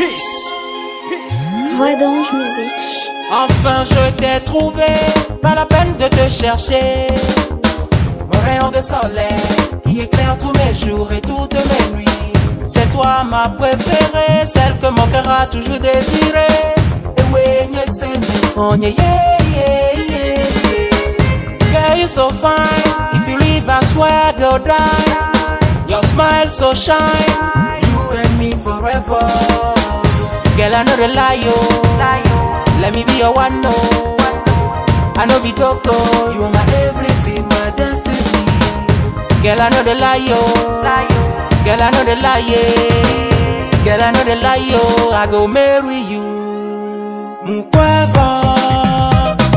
Peace. Voix d'ange musique. Enfin je t'ai trouvé, pas la peine de te chercher. Mon rayon de soleil qui éclaire tous mes jours et toutes mes nuits. C'est toi ma préférée, celle que mon cœur a toujours désirée. Et oui, c'est mes sons, yeah, yeah, yeah. Girl, you're so fine, if you leave I swear go die. Your smile so shine, you and me forever. Girl, I know the lie, yo. Let me be your one, no. I know be Toko. You are my everything, my destiny. Girl, I know the lie, yo. Girl, I know the lie, yeah. Girl, I know the lie, yo. I go marry you. Mkweva,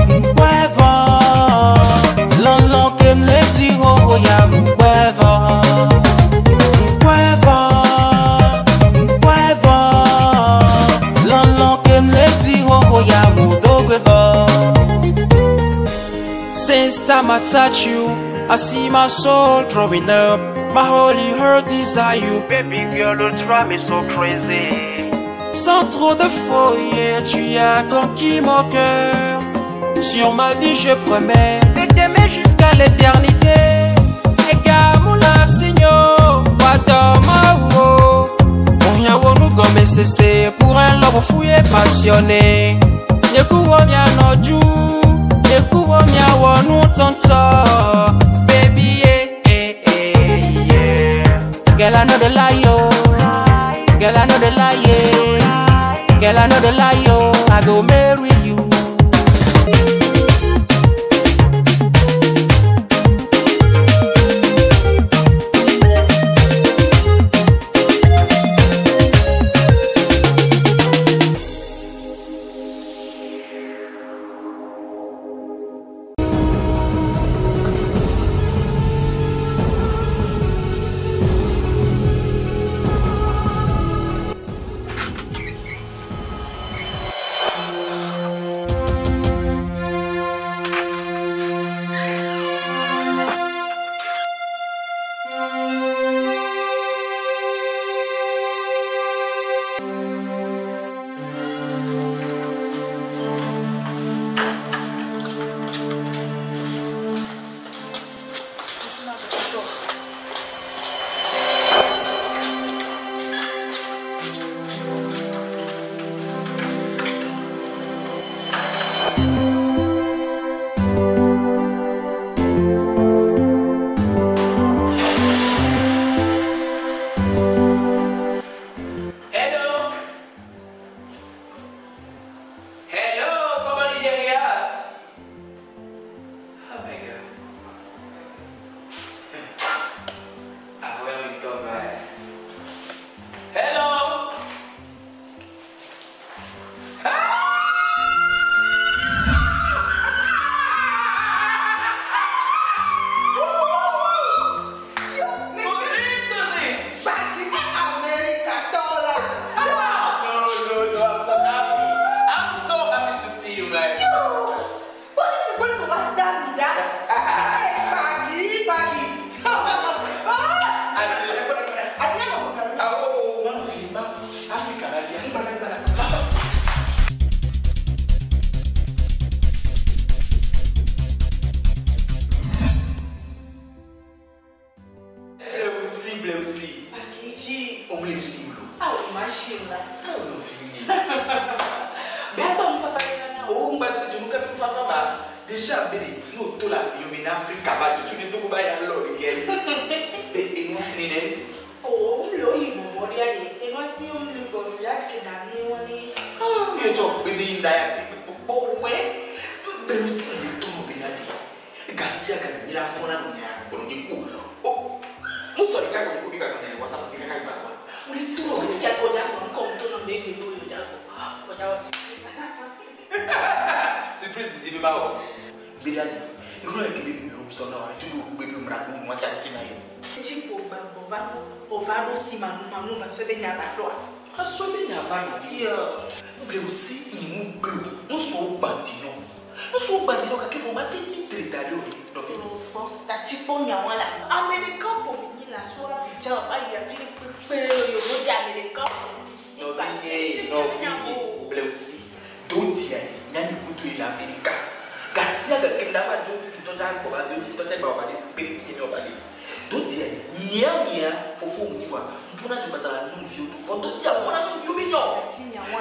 mkweva. Long, long, kem leti ho ya mkweva. Mkweva, mkweva. Long, long, kem leti ho ya mudogweva. Since time I touch you, I see my soul growing up. My holy heart desire you. Baby girl, don't drive me so crazy. Sans trop de folie, tu as conquis mon cœur. Sur ma vie, je promets de t'aimer jusqu'à l'éternité. Egamula signo, wadoma wo. On y a nous gomme cessé pour un love fou et passionné. Yekuwo mia noju, yekuwo mia wonu tonto. Baby, girl, I know the lie, yo. Girl, I know the lie, yeah. Girl, I know the lie, yo. I go marry you. non fille BLEWOUSSI d'autres il y a une couture il Amérique Garcia de quel là va jouer tout le temps pour d'autres tout le temps va les petit et va les d'autres nia faut niveau pour na tu passer la non vieux faut d'autres on a non vieux mignon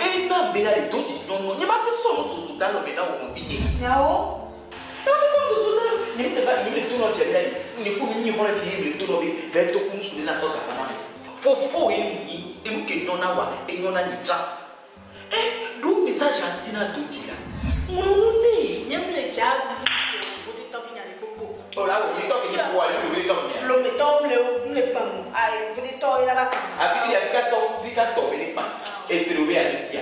et na bela les d'autres non ni ba te solo sous dans le maintenant on vient Yao non mais solo sous dans ni ne va ni tout non vieux là ni pour ni on va finir tout non vers tout comme sous la sorte à faut et nous que non na wa et non na ni cha d'où message gentil na d'autres là Mounouni, n'y a plus les diables, vous dites tant qu'il y a les bobos. Oh là, oui, tant qu'il y a quoi, vous dites tant qu'il y a. L'homme est tombé, le n'est pas mou. Aïe, vous dites tant, il a pas. Ah, puis il y a 14 éléphants. Et trouvé à l'Étia.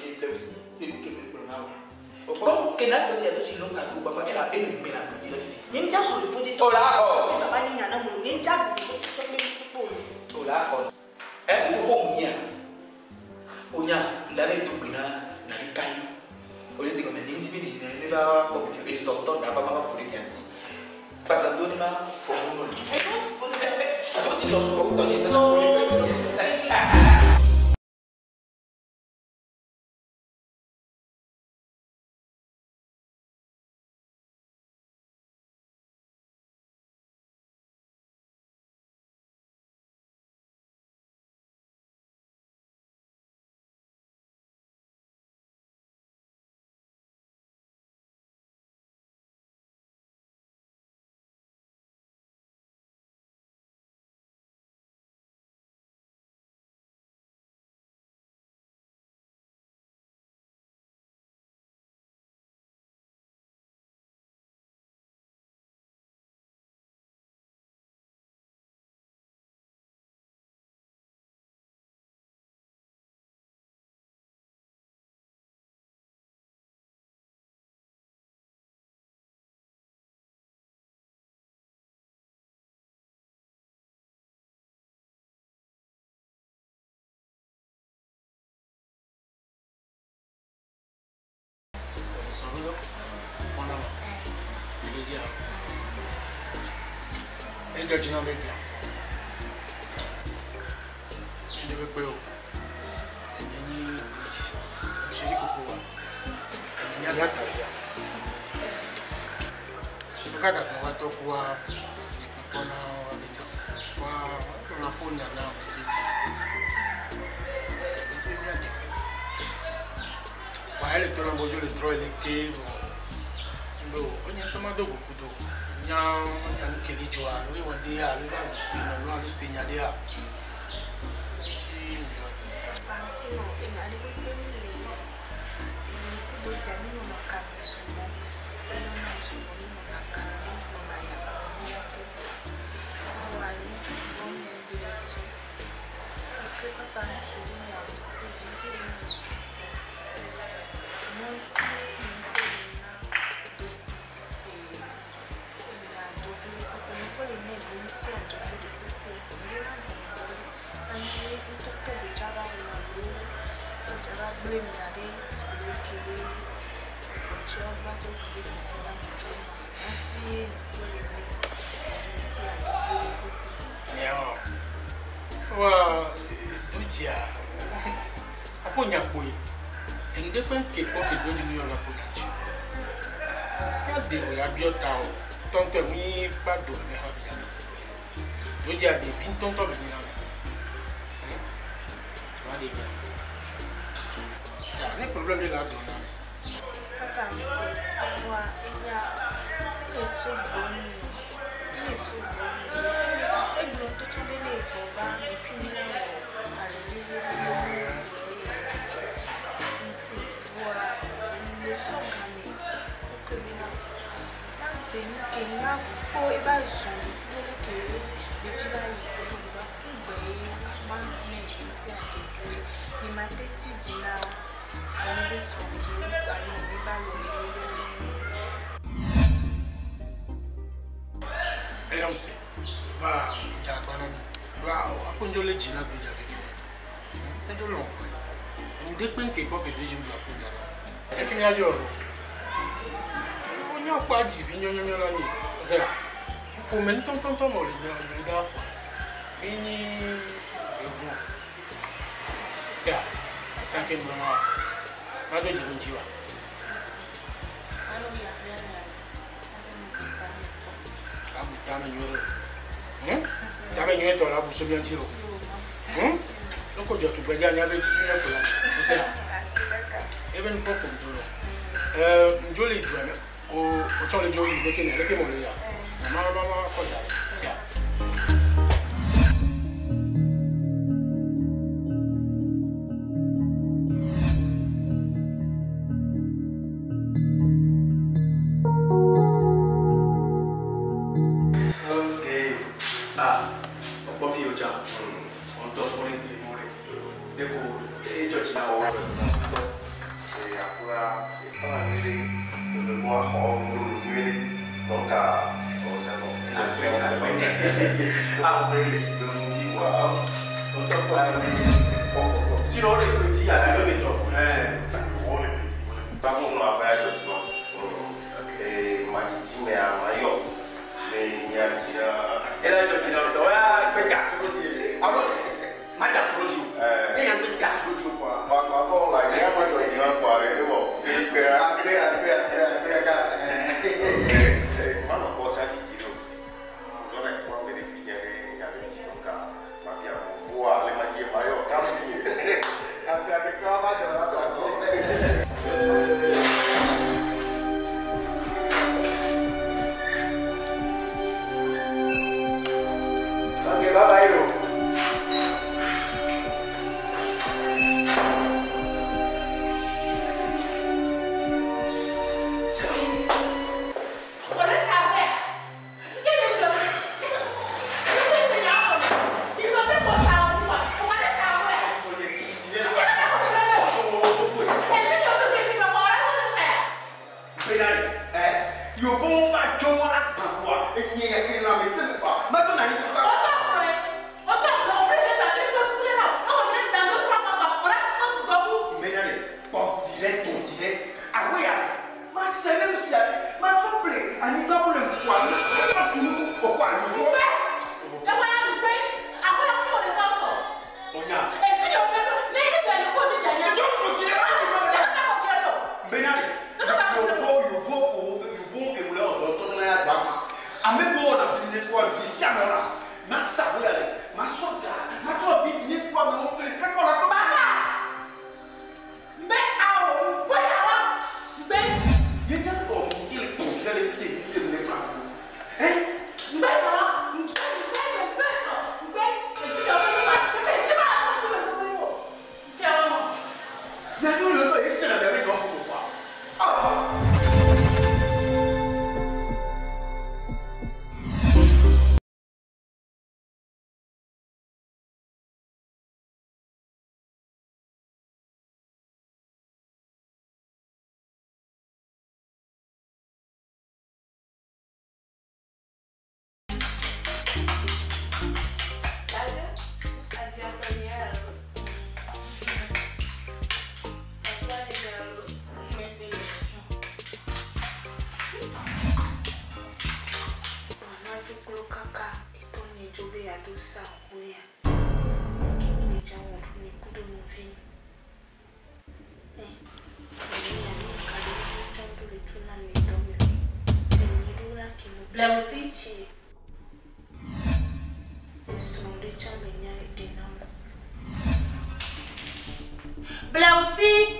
Et là aussi, c'est vous qui me prenez. Bon, qu'elle a posé à tous les longs cadeaux, papa, elle a une belle petite fille. Il y a une diable, vous dites oh là, oh. Ça va, il y a un amour. Il y a une diable, vous dites tant qu'il y a les bobos. Oh là, oh. Eh, vous faut mouiller. On y a, là, les deux bina, dans les cailloux. Olesi comme un individu ne va pas et sortant n'a pas fouler ganti parce que d'autres là faut nous Et je dis non, mais bien. Je ne veux pas. Je dis que il y a la taille. Je regarde à toi quoi. On a pour nous là. Elle est dans le droit électé. On y a tellement de beaucoup d'eau. Il y a un qui est joué. Oui, on dit à lui, le signaler à. Ça que vraiment. Ma doit dire un petit peu. BLEWOUSSI BLEWOUSSI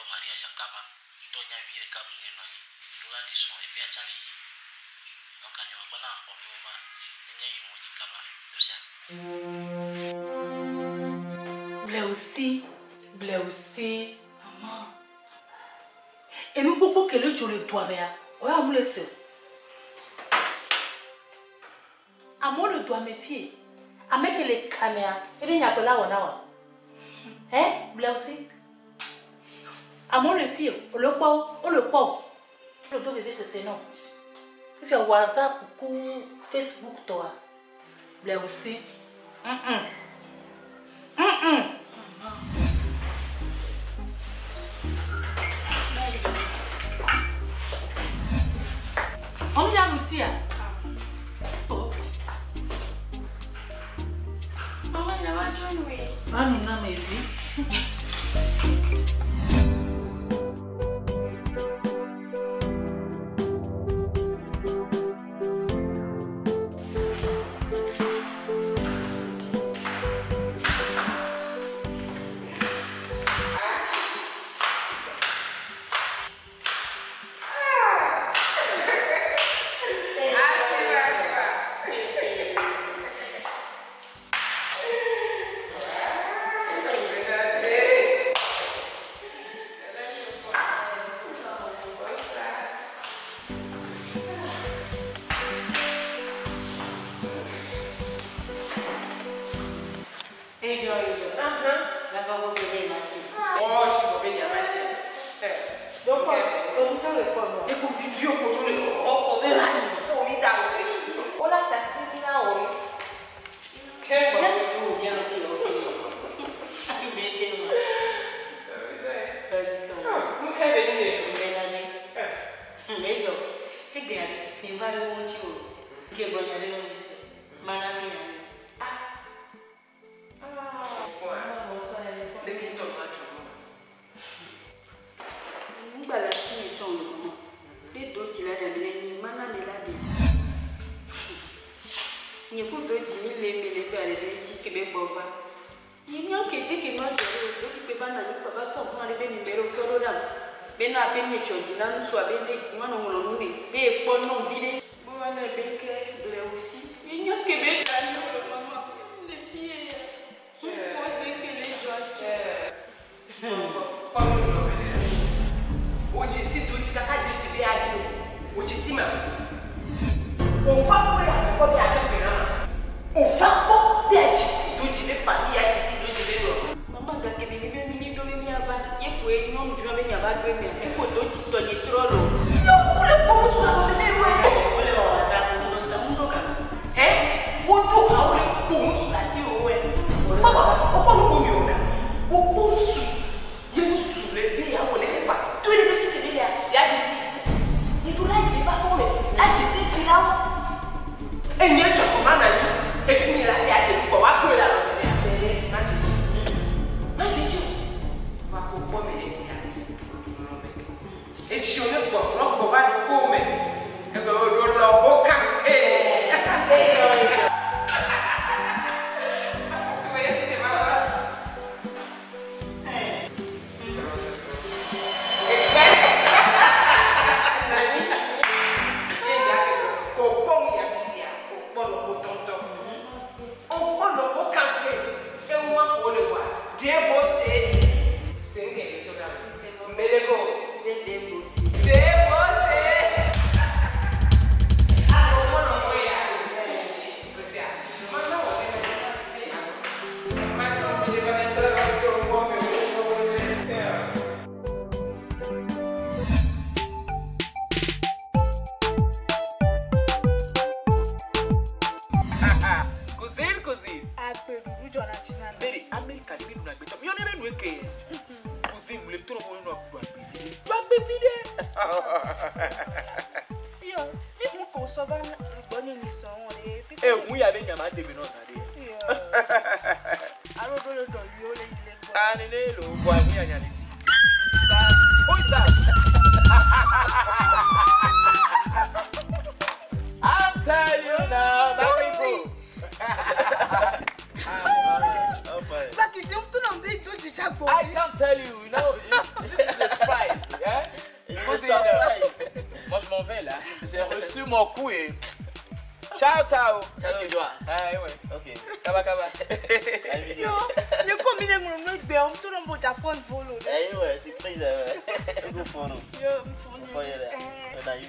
mariage à Kama, il y a eu des caméras, il y a des sons, et puis à Charlie. Donc, il y a pas d'enfant, il y a eu un Blewousssi, maman. Et nous pouvons que le jour le doigt, mais on va me laisser. À moi le doigt me fier. À mettre les caméras, et bien il y a que là on a. Hein, Blewousssi? À moi le fier, on le quoi? Le doigt bébé c'est non. Il fait WhatsApp, Facebook, toi. Blewousssi. On vient nous dire. Maman, il y a un jeune, oui. Ah, nous n'avons pas vu. Moi je m'en vais là. J'ai reçu mon coup et. Ciao, ciao. Salut, toi. Ah ouais. Ok. Kaba. Yo, je combine mon autre béon, tout le monde apprend volo. Eh ouais, surprise. Go for nous. Yo, For you there. On a eu.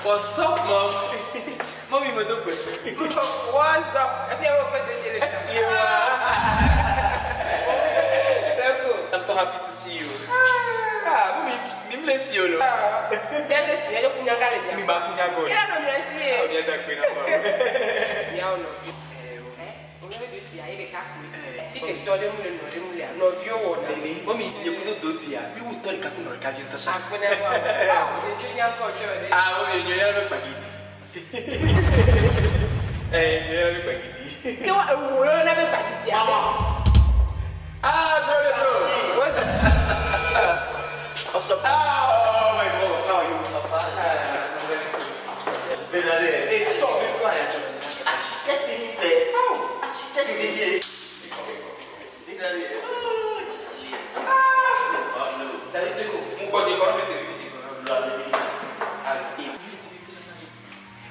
What's up, Mom? Mommy, me do good. What's up? I think I will put the I'm so happy to see you. Mommy, me bless you. Mommy, you couldn't do it. We would tell Captain or Captain. Mommy, you have a spaghetti. Hey, you have a spaghetti. You have a spaghetti. Brother, what's up? What's up? Oh, my God. How are you? Hey, stop. You're quiet.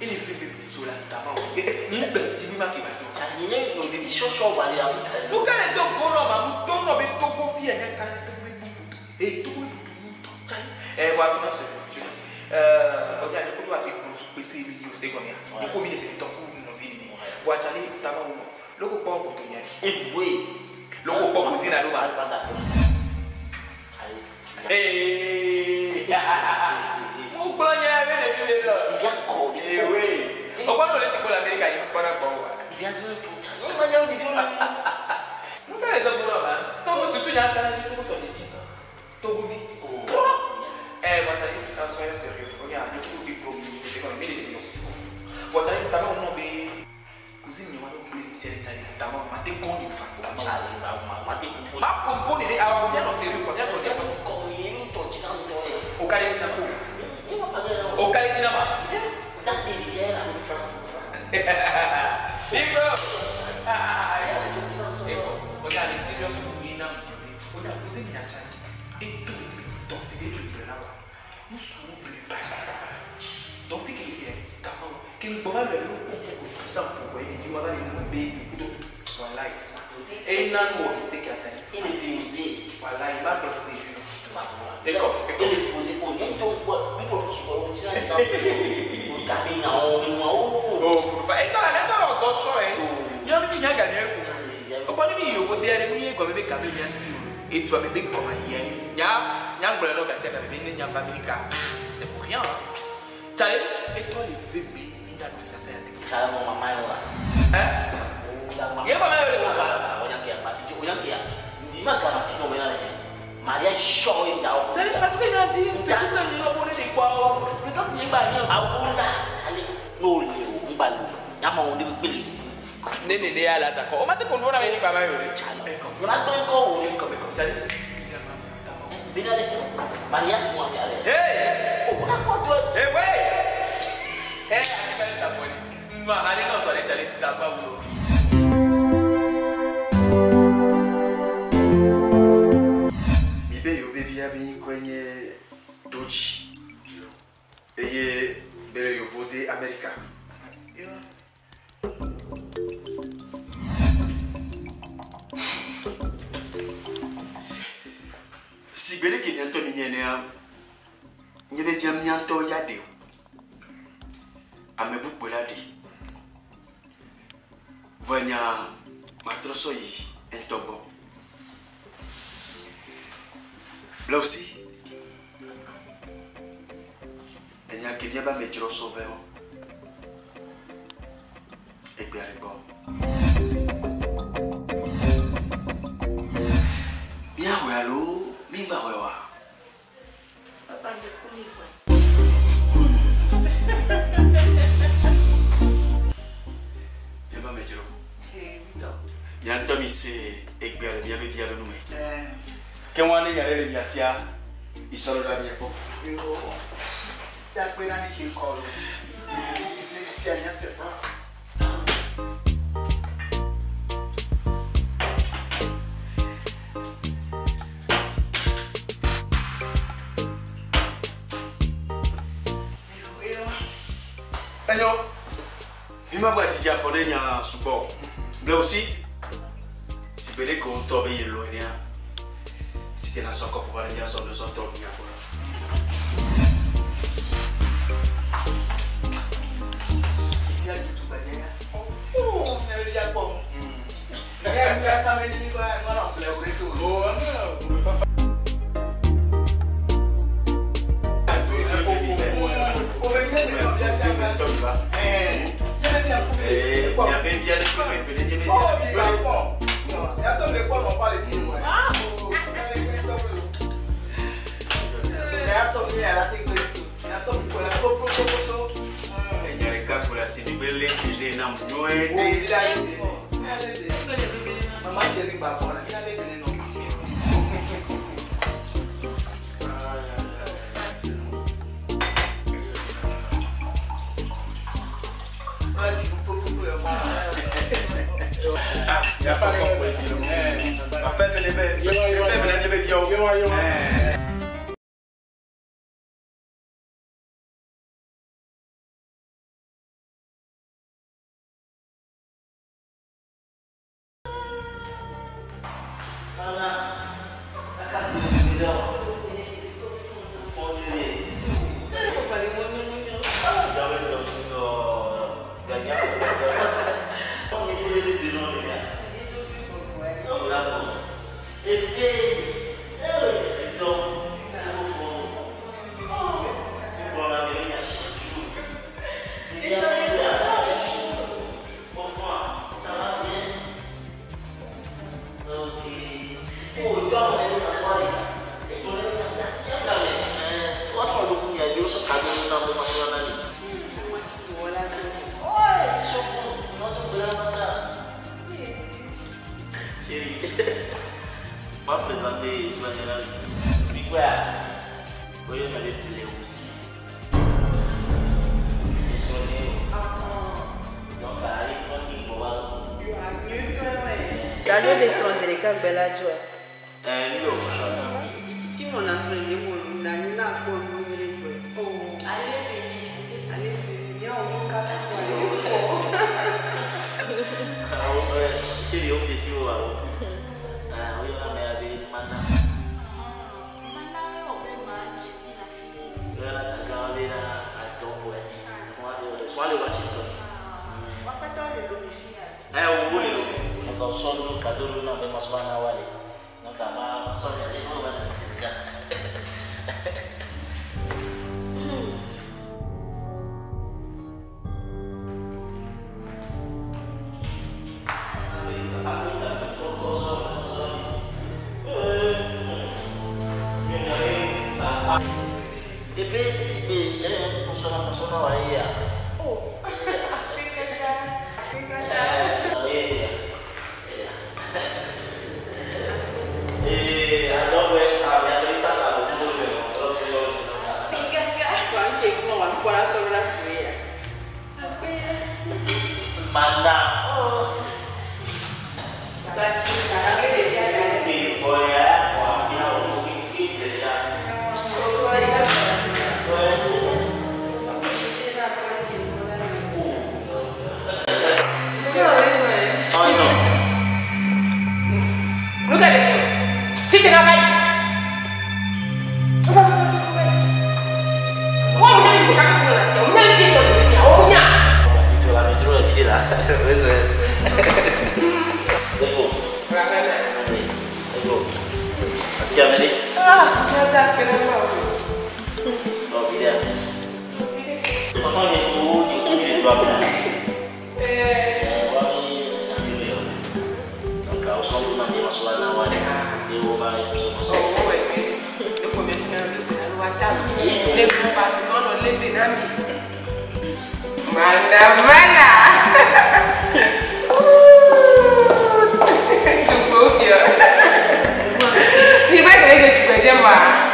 Il est fait sur la table. Il est petit, il m'a dit il est dans les choses à aller à vous. Vous allez donc pour l'homme, tout le monde est tout beau fille, et tout le monde et voici ma soeur. On a des coups à faire pour se payer au second. Les communes, c'est tout pour nos vies. Voici les tabacs. Le coup pour tout le monde. Et oui, le coup pour vous dire à l'eau. Mon pognon avait des vieux là. Oui. On va nous laisser pour l'Amérique, il faut pas rapport. Viens de nous tout. Nous allons dire nous. Nous allons dire nous là. Tant que tu n'as pas dit tout ton visite. Tout vite. Moi ça dit que soyez sérieux. Regarde, le coup diplôme, c'est comme mais les émissions. Moi ça dit que on a des cousines qui ont trouvé tiens ça dit que on a des bons une fois. Ma compone est à on est sérieux quoi. Au cas où au cas où regarde les sérieux on a posé une attaque et tout donc c'est des trucs de là-bas nous sommes plus bas donc il y a qu'il peut avoir le lot pour pourquoi il dit voilà les nombres voilà et il n'a pas mistake à ça il est posé voilà il m'a pensé d'accord il est posé pour nous donc on peut nous voir on tient ça on caminhe oh et toi la mettre dans ton choix il y a une bien gagné au point de vue au côté aller mieux comme bébé câble bien sûr et toi bébé comme il y a ngolo lo ka c'est bébé n'y a pas bébé c'est pour rien et toi les bébés ya no fiancé ya. Cara mau mama yo lah. Ya mama yo le ko fa. Oya kia pa ti oya kia. Ndi ma ka mati no mena le. Maria show ya o. C'est parce que il dit que ça ne le pone de quoi. Mais ça c'est pas bien. Abunda chali no le o mbalu. Nyama o ndi bili. Nene de ya la ta ko. O mate ko ndona ni baba yo le. Na to ko o le ko chali. Bina le. Maria tu mo ya le. Hey! O na ko to. Hey, wait! Hey, ani ta pone. Mwa ani no so le chali ta pa wo. Kwenye doji eye bere yo vote America si bere ke nyanto ni nyene jam nyanto ya de amebu poladi vanya matroso yi entobo BLEWOUSSI enya kenya ba mejiro sovero egberebo bien walo mimba wewa Papa de kuni kwa. bien ba mejiro yanto mi se egbere bien be via nume Kemwane nyarele biasia isoro da bieko. Yo. Ya kwena ni chinkolo. Ni sia nya sesa. Enyo. Bima bwa tisia fone nya support. BLEWOUSSI sipele ko tobe yelo nya. Si tena soko pour aller bien sur le centre bien quoi. Il y a tout bagaya. Oh, on avait déjà bon. Il y a quand même dit quoi, non, le retour. Oh, non, on va Ya pas de politique. En fait, les Pas présenter Scénario. Puis quoi? Oui, on avait BLEWOUSSI. Donc, allez, continue, on va. Kajo de sonzereka bela joa. Milo, Titi mon aso ni mo na ni na ko lu mi ko. Oh, ale ni o mo ka ta ko ale ko. c'est le homme de Sio. Ah, oui, on a mis maintenant. Là, la gare là, à Togo. Soit le Washington. On voulait le. Donc, soit le cadeau, nous avons besoin d'aller. Donc, à ma soeur, elle est là, c'est le cas. Mana. Look at it. Sit in a right. What would you have to do? Oh, yeah. Itu lah metro kecil lah. Betul. Go. Go. Asyik ni. Ah, dah kena tahu. Oh, dia. Mana yang tu dia tu apa? Mana? Cukup ya. Tiba kali juga dia mah.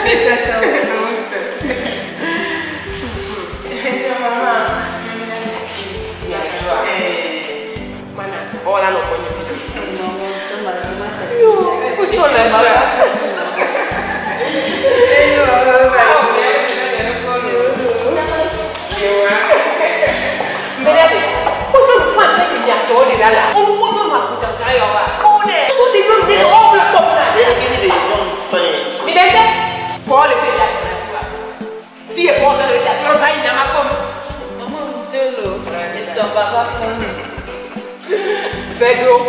Kita tahu terus. Ya mama. Mana? Orang nak punya video. Escucho la mala. Bedo.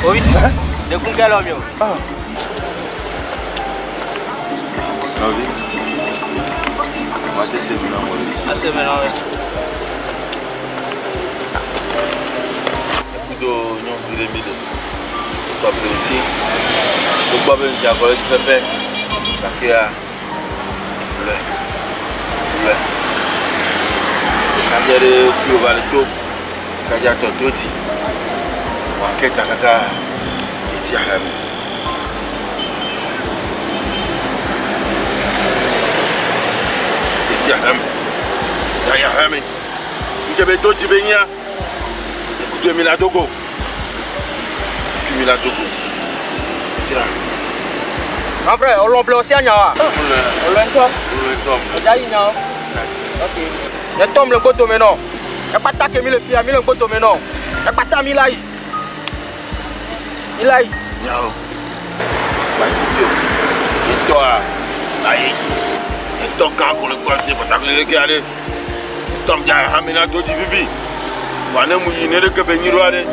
Oui, de Kungalo mio. Ah oui. Moi je sais bien moi. Assez maintenant. Kudo nyom dire mide. Ko be aussi. Ko ba ben ja ko pepe. Takia. Le. Kajere pio valito. Kaja to doti. Waketa kaka isiaham. Isiaham. Ya hami. Ngebe doti benya. Kudo mila dogo. Mila dogo. Sia. Mon frère, on l'emblée aussi à Nyawa. On l'entend. Ok. Le tombe le goto maintenant. Il pas ta que mi le pied, mi le goto maintenant. Il pas ta mi là. Il là. Nyao. Batizio. Et toi, aïe. Et toi quand pour le croiser pour ta le regarder. Tom ja hamina do di bibi. Wana mu yine de ke benyiru ade.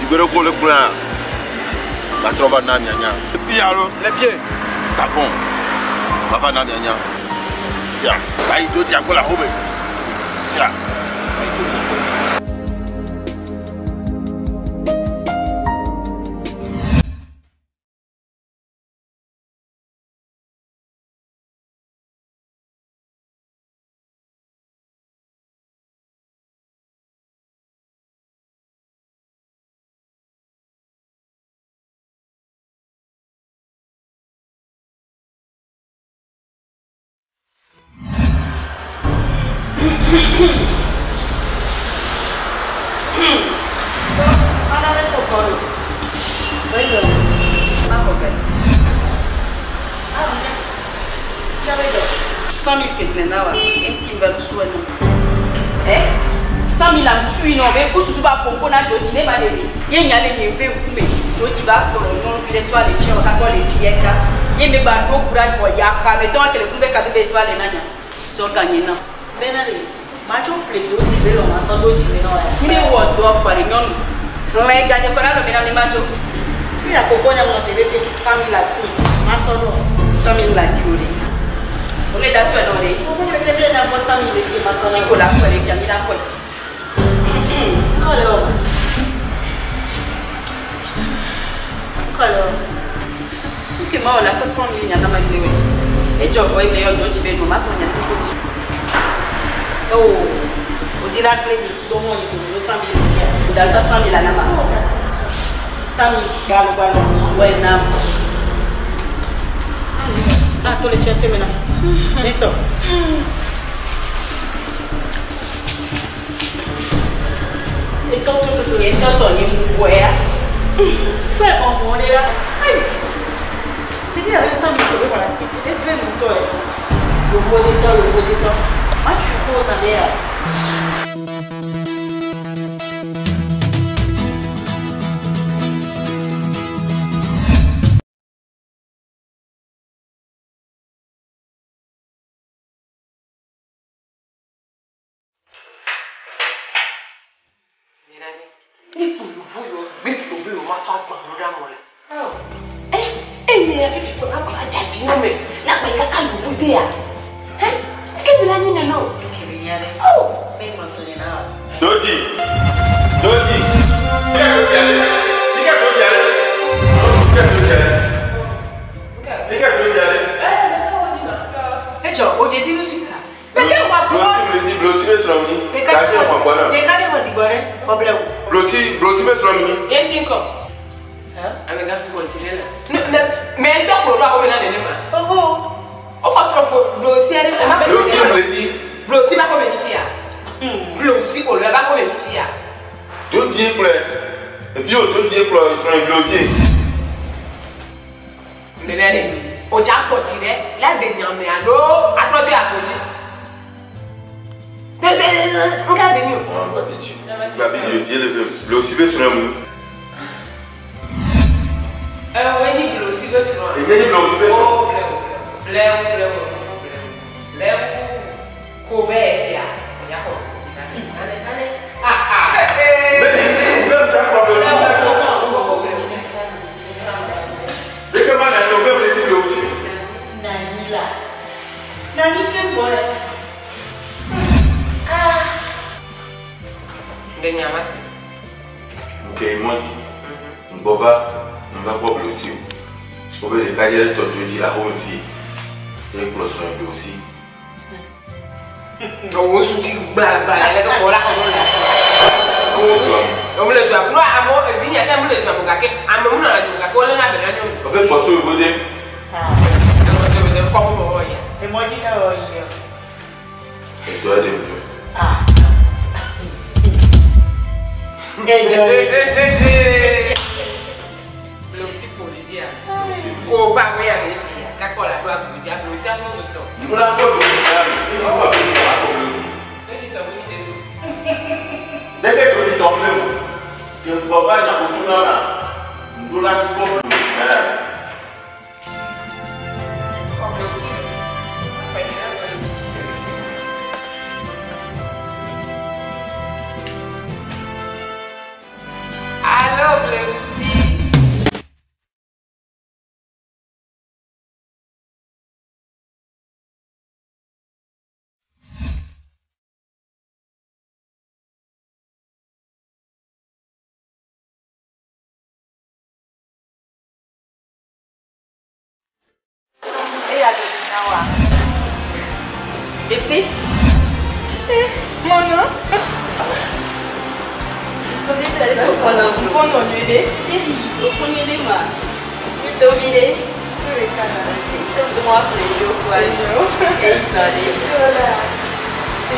Ibere ko le plan. La trova na nyanya. Les pieds. Tapon. Papa na nyanya. Sia. Aïe do ti akola hobe. Sia. Aïe do ti akola.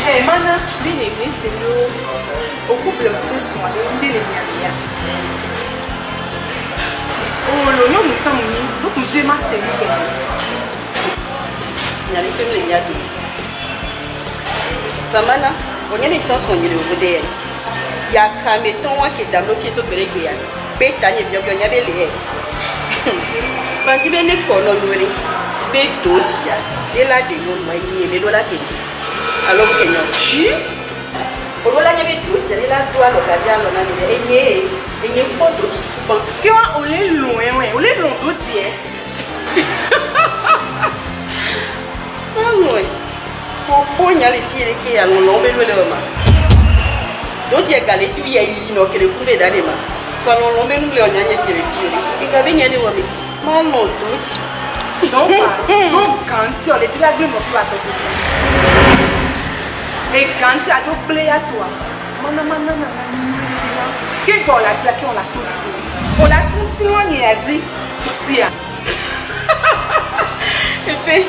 Hey, mana, bine, c'est le au couple aussi de soins, de l'énergie. Oh, le nom nous sommes mis, donc nous aimons ces week-ends. Il y a les femmes les gars. Famana, on y a des chances qu'on y est au VDN. Il y a un méton qui est dans l'autre qui est sur le Bélégué. Bétani, bien qu'il y avait les. Quand il vient de Colonne, Bétotia, et là, des noms, il y a des dollars qui alors que tu au là il y avait tout c'est là toi l'occasion on a et il y a pas d'autres souvent que on est loin ouais on est loin d'autres ah ouais pour y aller ici qui a on l'embello le ma d'autres y a galé si il y a ino que le fou de d'aller ma quand on l'embello le on y a qui le fille et quand vient aller ouais maman d'autres donc quand tu on était là bien mon plat et quand tu as doublé à toi, qu'est-ce qu'on l'a plaqué, on l'a tout on l'a tout on y a dit, ici. Et puis,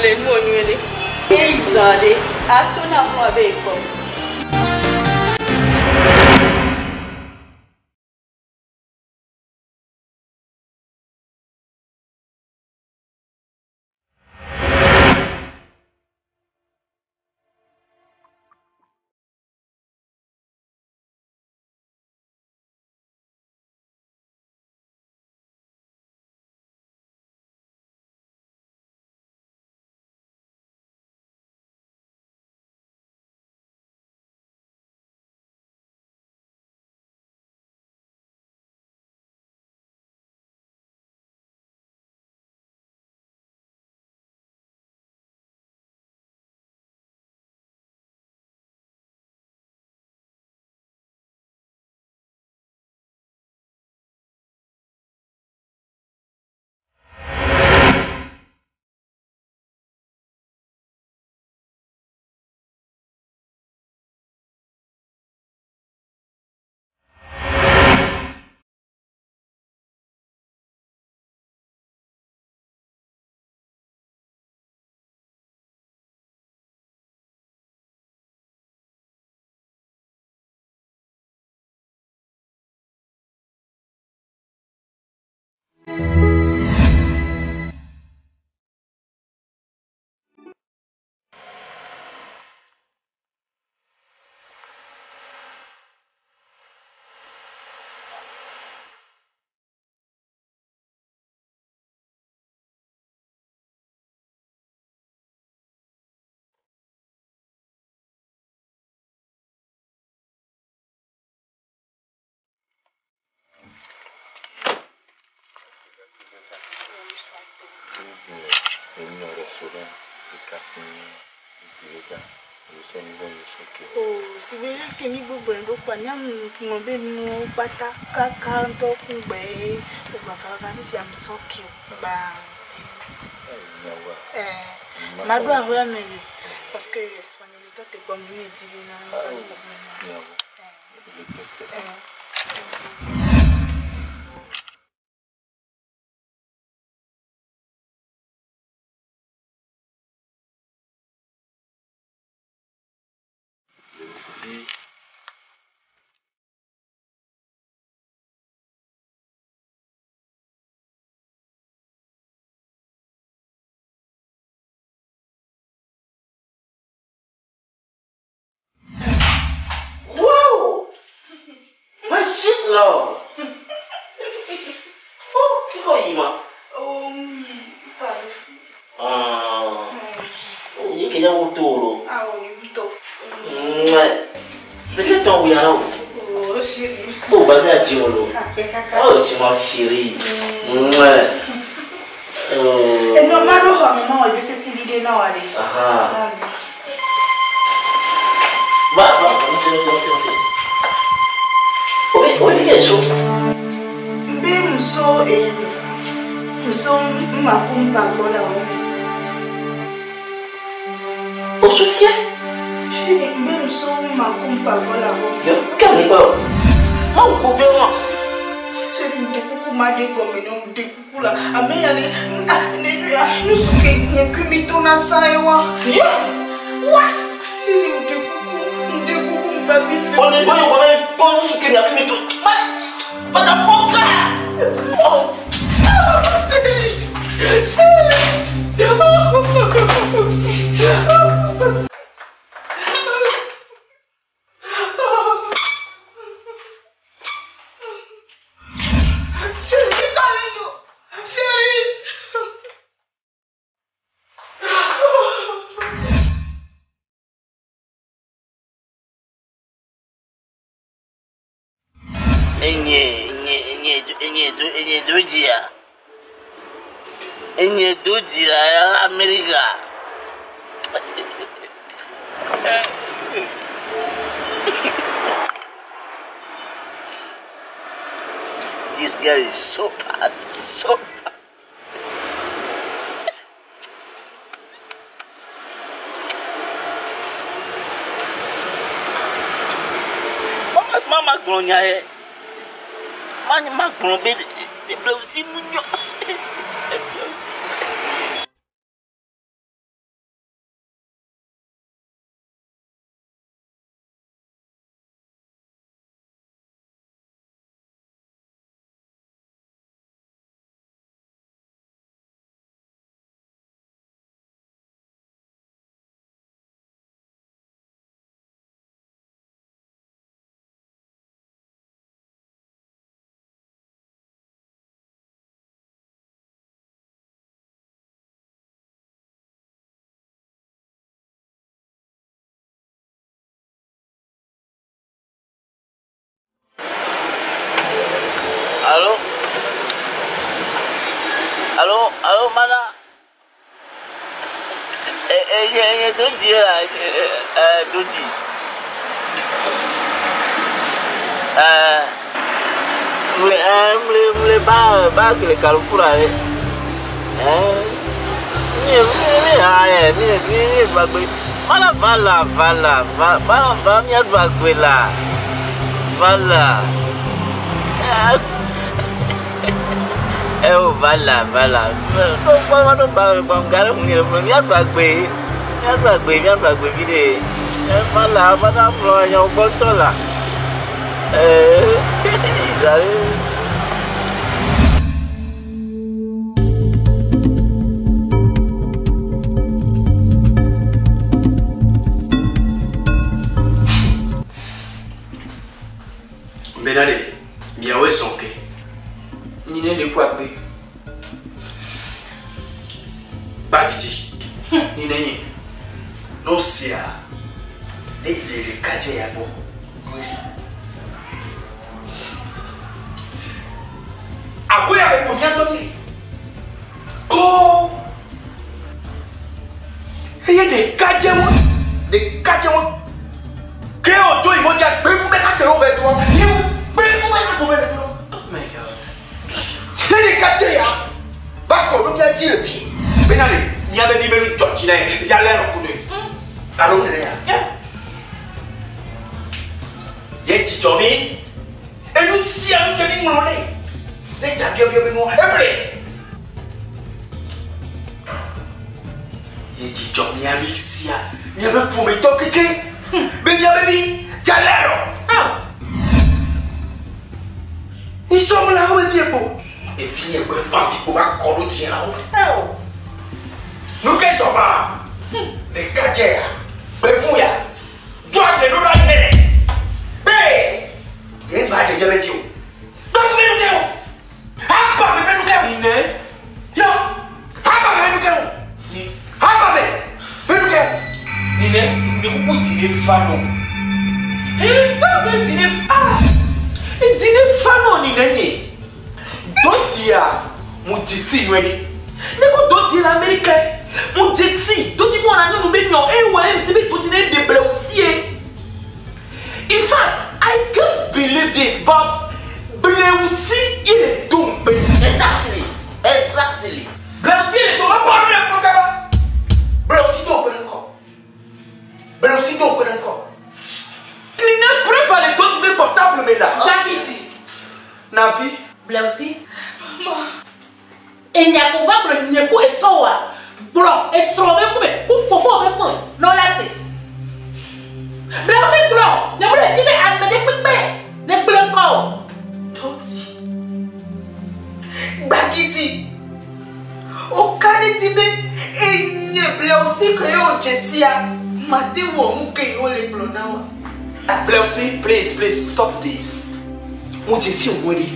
les mots nous et ils ont dit, à ton amour avec quoi. Oh, si vous voulez que mi bobo ndo kwa nyam ngombe mu bata kaka ndo kumbe ubava ni vya msoki ba madu aho ya meli parce que son état est comme lui divina Love. Oh, tu vois, Ima. oh Il y a quelqu'un autour. ah oui mto Mais qu'est-ce que tu as là? oh chérie Oh, basé à Diolo. Oh, c'est ma chérie. c'est normal au moment où c'est si vidéo là allez Ah. Va, c'est. Oui, quel chose? Mso makumba kola omi. Au soutien? Chérie, mso makumba kola omi. Yo, qu'est-ce que moi, on coupe moi. Chérie, m'te ma de comme non de kula. Ameya nous suke kumito na saiwa. What? On est bon, on est bon, ce qu'il y a qui tout. On a mon gars. Enye do dia America. This girl is so bad, so bad. Mama gronya he. Mama grombe c'est BLEWOUSSI munyo. C'est BLEWOUSSI. Allô, mana? Doji là, Doji. Mle ba que le calfura mana vala minha bagulha vala vala não vai minha bagulha vide vala mana ploya o controla Benade, miawe sonke. Nine ne kwakbe. Bagiti. Nine ni. No sia. Ne le kaje yabo. Akoya ko nyanto ni. Ko. Eye de kaje won. De kaje won. Que o to imoja gbe fun meka ke o be do. Oh my God. Nene kateya. Bako no ya dire bi. Benale, ni abe bi menu church na e ya le ro kudo. Aro ne ya. Ye ti jomi. Enu si am ke ni mo le. Ne ja bi no ebre. Ye ti jomi ya mi si a. Ni abe fu me to keke. Be ni abe bi ja le ro. Ils sont là où ils sont. Et puis, il y a des femmes qui peuvent accorder le tien. Nous, qu'est-ce qu'on va? Les quartiers, les fouilles, doivent les doigts de mais, il y a des gens qui ont. Donc, nous avons. Ah, pas de nous avons. Yo, ah, pas de nous avons. Ah, pas de nous avons. Nine, nous pouvons dire fano. Et t'as bien dit ah. Et dîner fano ni nene. Dotia, mon disi nwene. Neko dotia l'Américain. Mon disi, doti mo na nous benyo e wa e tibi potine de BLEWOUSSI. In fact, I can't believe this, but BLEWOUSSI il est tombé. Exactly. BLEWOUSSI il est tombé. BLEWOUSSI tombé encore. BLEWOUSSI tombé encore. Il n'est prêt par les documents portables, mais là. Zakiti. Navi. BLEWOUSSI. Et n'y a pas de neko et toi. Bro, et sur le coup, ou fofo avec toi. Non, là c'est. Blessé blanc. Ne vous le tirez à me découper. Ne blanc corps. Toti. Bagidi. Au Canada, et ne blessé que yo Jessia. Mate wo muke yo le blonawa. Blessé, please, stop this. Mo Jessia omori.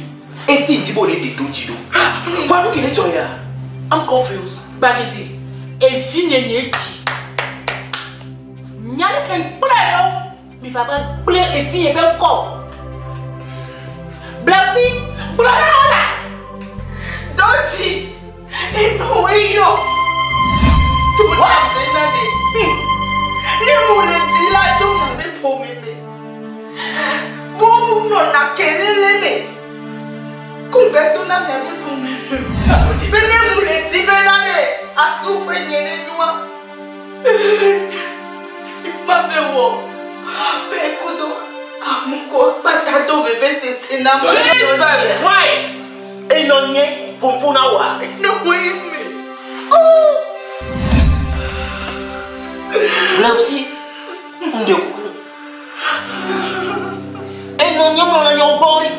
Eti ndibo ne de dojido. Voilà qu'il est joya. I'm confused. Bagidi. Et fini Nyale kan play mi fa ba play e fi e be ko Blessy play Doti eno yo to what na de ni mo le ti la do na me po me bo mu no na kelele me kunga to na me po me be ne mo le ti be na de asu pe nyere nuwa Mavewo, Pekudo, Kamuko, Patato, bébé, c'est Essenam. Jesus Christ! Et non, nie, Pumpunawa. No, oui, oh! Blessé, Ndeu. Et non, nie, mon agnon bori.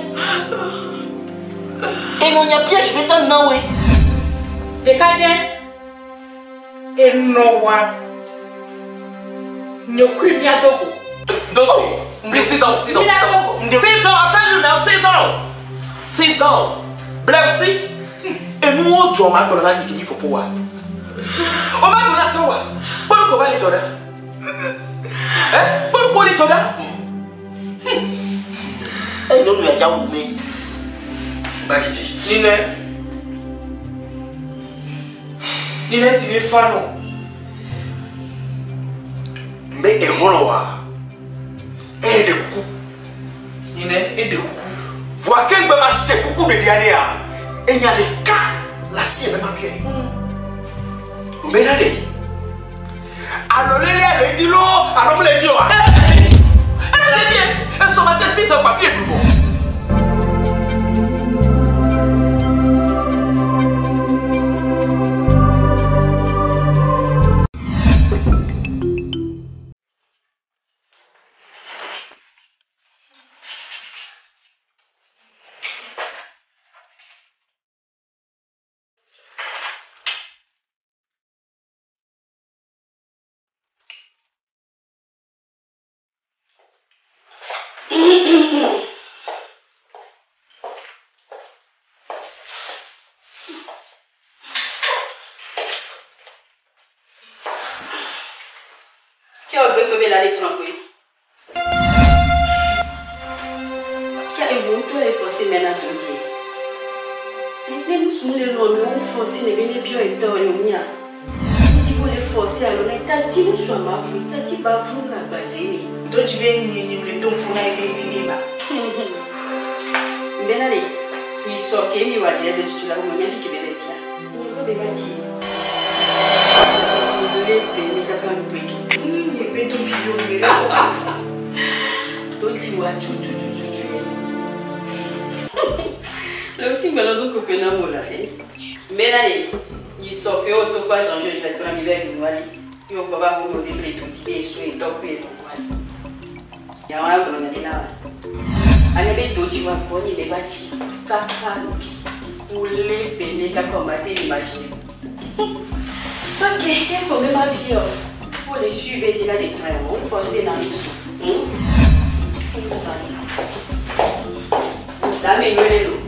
Et non, nie, piège, je vais t'en naouer. Les cadets, et Noah. No creep ya dogo. Please sit down. Sit down. I tell you now, sit down. Blessé. Et nous on doit maintenant la niquer il faut voir. On va donner toi. Pourquoi va les joda? Hein? Pourquoi les joda? Et non nous a déjà ouvert. Bagidi. Nina tu es fan. Mais et moi et de coucou et de coucou vois qu'elle va passer coucou de dernier et il y a des cas la sienne même bien mais là alors les dit l'eau alors les dit elle se matin si c'est pas fier plus bon. Qui a oublié que la leçon en couille? Qui a eu tout les forcés maintenant de dire? Mais nous sommes les lois, nous forcés, les bénéfices et tort, nous n'y a. Si vous les forcez, alors t'as dit nous sommes à vous, t'as dit pas vous la baser. Donc tu viens ni le don pour aller là. Ben allez, il sort qu'il y a de tout là où on y a vu qu'il y a des tiens. Il y a des bâtis. Vous devez payer les capins de pays. Donc dis-moi tout. Là aussi, mais là, donc, on peut n'avoir la vie. Mais là, il sort que au top pas changer le restaurant d'hiver de Noël. Il va pas vous donner les tout petits et top et tout. Il y a un peu de là. Avec d'autres, tu vas prendre les bâtis. Caca, pour les bénis, comme mater les machines. Ok, il faut même habiller. Pour les suivre, il y a des soins. On faut forcer dans les sous. Là, mais nous, les loups.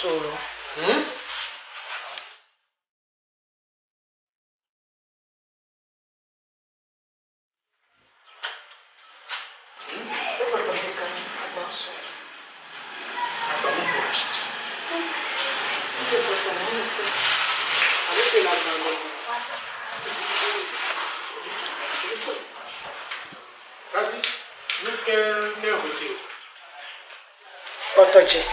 solo. Otoje.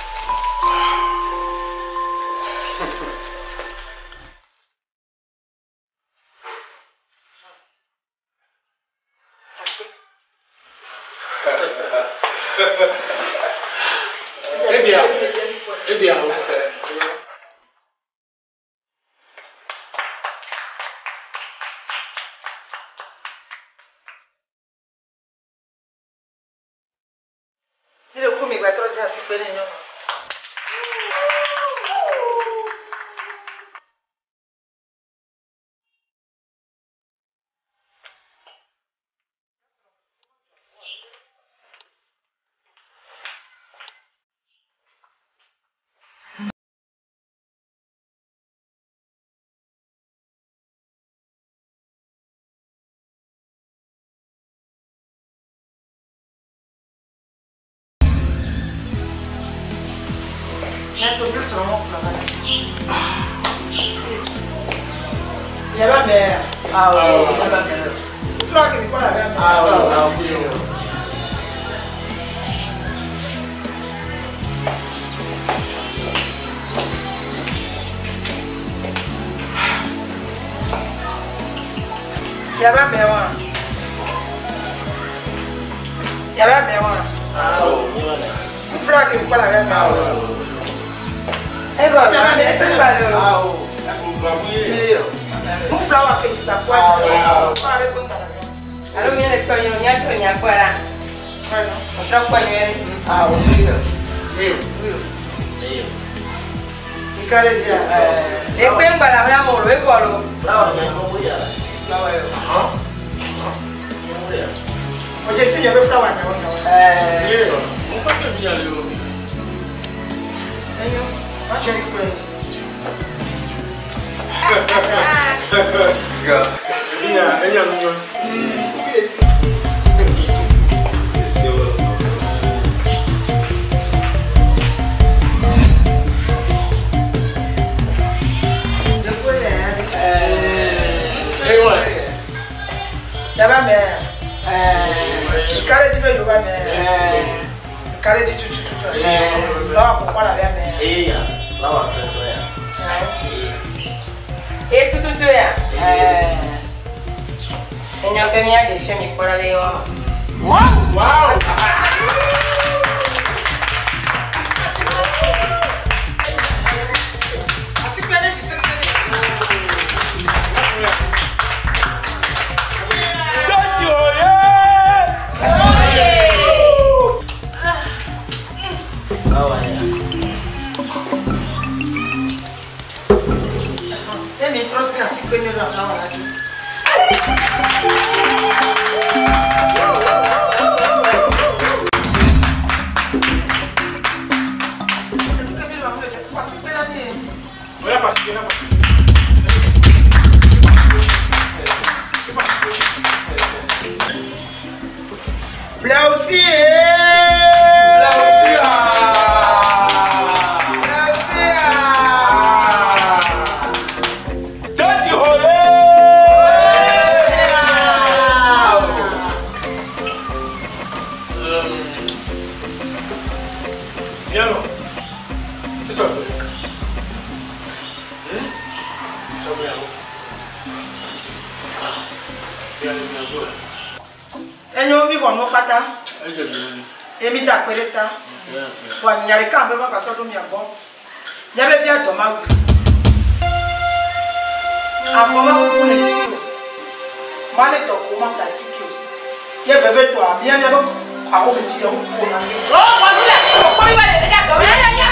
Il y a ma mère. Ah oui, il y a ma mère. Tu vois que Nicolas avait ma mère. Ah oui, il y a ma mère. Il y a ma mère. Ah oui, tu vois que Nicolas avait ma mère. Eh bien, ma mère, tu vas le. Ah oui. Un flower que tu as quoi? Alors, il y a les cognons, il y a tout, il y a quoi là? On t'a cogné. Ah oui. Oui. Il calme déjà. Et puis, on va la faire mon loup et voilà. On te signe avec flower. On peut que bien le. Moi, je l'ai pris. Yaba mère. Carré du bélo va mère. Carré du tout. Là pourquoi la mère? Eh ya, là on va faire et tout ya. Et n'a pas mis à des films pour aller voir. Wow. Assim que eu não falo lá. Olha para cima. BLEWOUSSI. Ono pata emi da peleta wa nyare ka be ba so do mi agbo nya be bia do ma wi afoma ku le ti ma le to ko ma ta ti ki ye be be to abi ya ba awo mi fi o ko na ni o ko ni le ko ni ba le da ko ya ya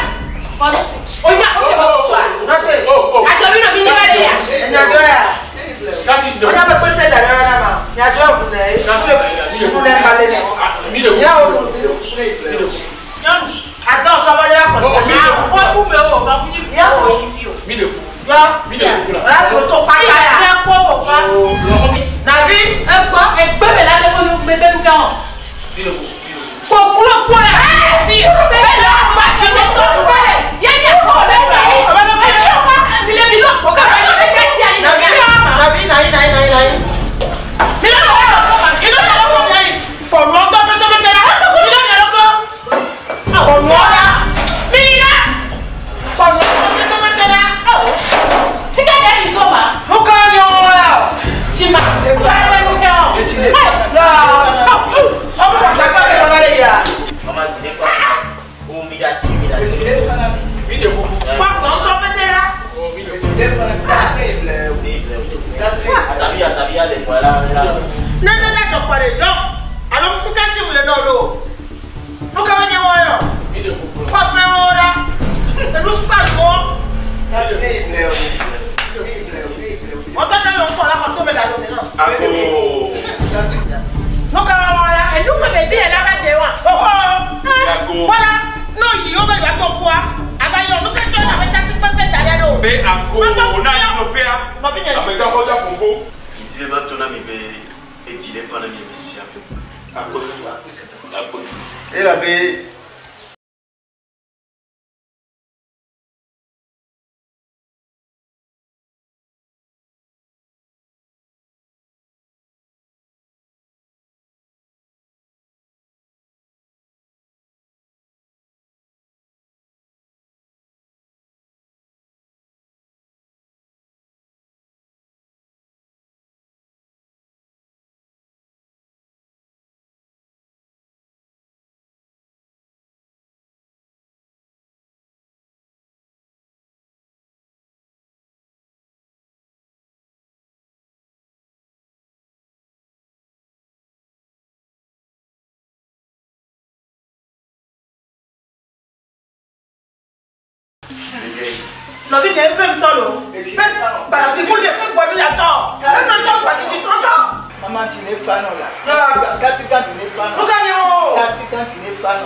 o nya o ke ba so a na te a to bi no bi ni ba le ya nya do ya kasi do na be ko se da na ma nya do bu na e kasi Attends, ça va y avoir. Non, mais il fait un temps. Parce que vous les faites boire la temps. Il fait un temps parce que tu t'entends. Maman, tu n'es pas là. Kasi quand tu n'es pas là. Kasi quand tu n'es pas là.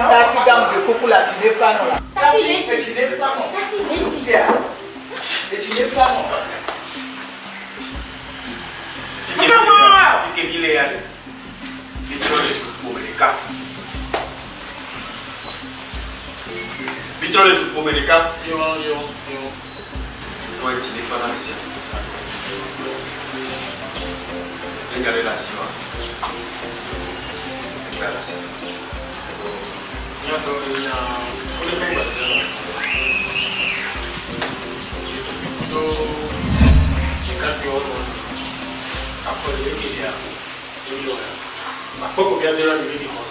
Kasi quand tu es là, tu n'es pas là. Kasi tu n'es pas là. Kasi tu n'es pas là. Vitro le supermercado. Yo. No es chile para decir. Venga relación. Relación. Ya todo ya. Solo tengo que poco que andare a vivere con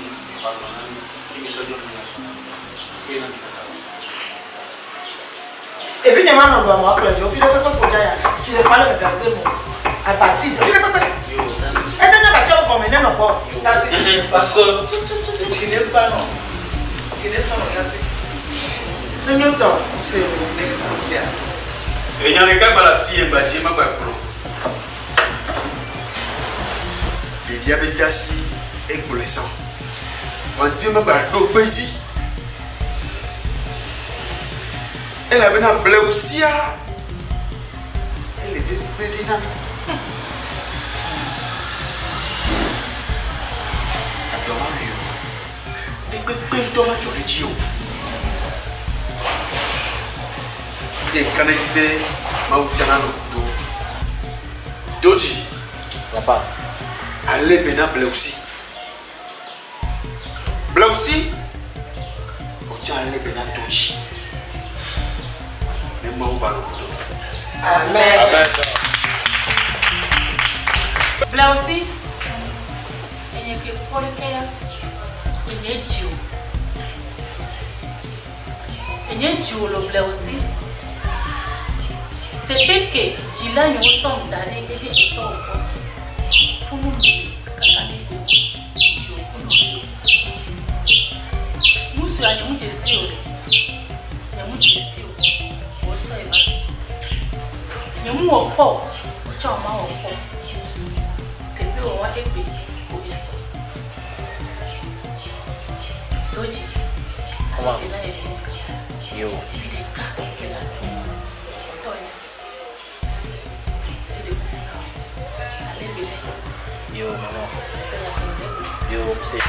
i miei sogni et puis, nous allons appeler Dieu. Puis, nous allons si le parle de gazé, à partir de. Et nous allons bâtir au commun, non pas. Parce que tu n'es pas non. Tu n'es pas non. Nous sommes c'est. Et il y a un cas à la scie et bâti, ma pro. Le diabète assis est blessant. Quand tu me parles d'eau petit. Elle avait un BLEWOUSSI. Elle était fait dynamique. Les bébés tombent sur les tuyaux. Les canadiens, Maoutanano. Doji. Papa. Allez, maintenant, BLEWOUSSI. BLEWOUSSI. Allez, maintenant, Doji. Amen. Amen. BLEWOUSSI, il y a que pour le cœur, il y a Dieu. Il y a Dieu le BLEWOUSSI. C'est que Dieu là nous sommes dans les états au côté. Faut nous dire nous sommes nous Jésus. Nyamu opo, ochama opo. Kebe o wa ebe ko eso. Doji. Ama ina ebe. Yo. Yo, maman. Yo, c'est...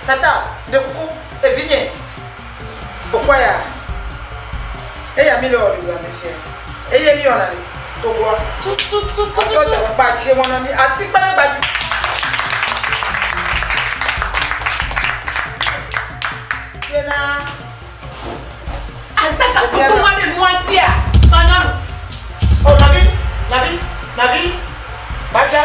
Tata, de coup, et venez. Pourquoi ya? Et ya mis le haut, mes fiers. Et ya mis en allée. Togo. Tout. Après, tu vas bâtir mon ami. Assis par la bâtie. Viens là. Asaka, comment de moitié? Oh, Navi. Baja.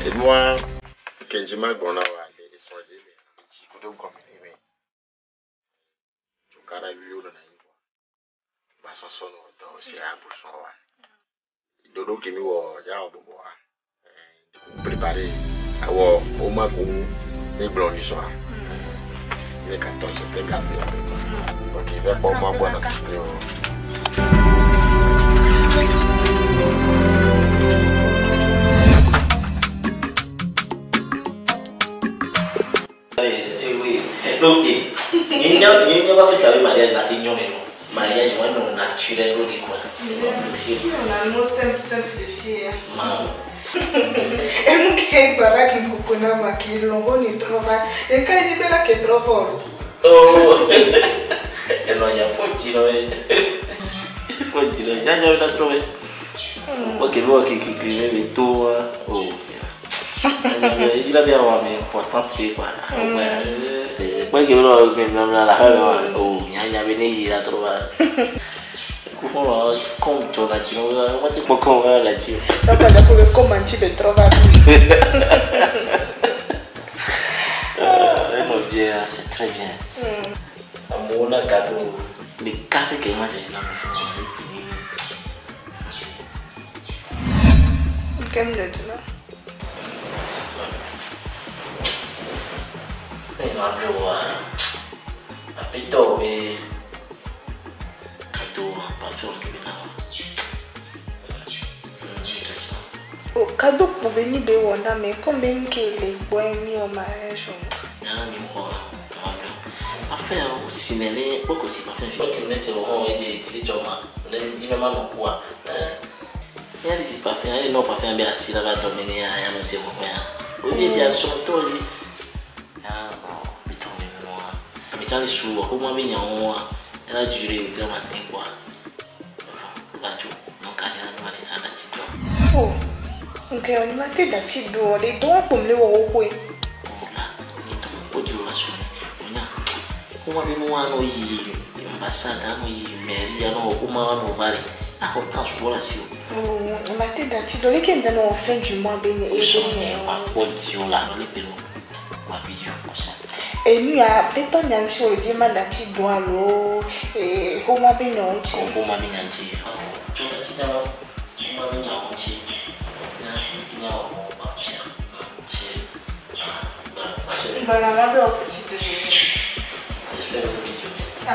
Et moi, quand je m'ai gona wa les soins de mes petits coups de gomme et mes tu cara vu so no to se abuso wa dodo kimi wo ja obobo wa préparer awo o ma ko e blon ni so le 14 de café OK va pour moi boire donc il n'y a pas fait avec mariage là qui mariage vraiment naturel ou quoi. On a un mot simple de fille. Et mon qui bara qui kokona maki longo ni trova et quand il bela que trop fort. Oh. Et non ya faut dire il faut dire ya la trouver. OK bon qui criait mais tout oh. Il dit la bien mais important quoi. Moi qui veux la oh ya venir la trouver. Comme tu as dit, on va te comprendre la dire. Papa, tu peux comment tu te trouves. Bien, c'est très bien. On a cadeau, les cartes que moi j'ai dans le fond. Quel est le il m'a appelé à Péto et cadeau, parfum qui oh, cadeau pour venir de Wanda, mais combien qu'il est bon au mariage? Enfin, au cinéma, beaucoup aussi pas fait. Donc, il c'est vraiment aider les gens. On a dit même non quoi. Il y a des pas fait, il n'a pas fait un bien assis là, dominer à un c'est bon. Au lieu de dire surtout lui. Ah, putain, moi. Comme étant les sous, comment bien on elle a duré au matin quoi. Là tout, donc elle a la petite. Oh. OK, on m'a dit la petite doigt, les doigts pour me voir où est. Oh là, il tombe au Dieu la souris. Uma bino ano yi ambassadeur ano yi mairie ano uma ano vale a transformation ma tête d'anti dans lesquels dans la fin du mois béni et béni pas condition là le pelo ma vidéo comme ça et nous a béton yang sur le diamant d'anti doit l'eau et uma béni anti uma béni anti tu as dit dans uma béni anti na qui n'a pas ça c'est voilà la belle petite de ah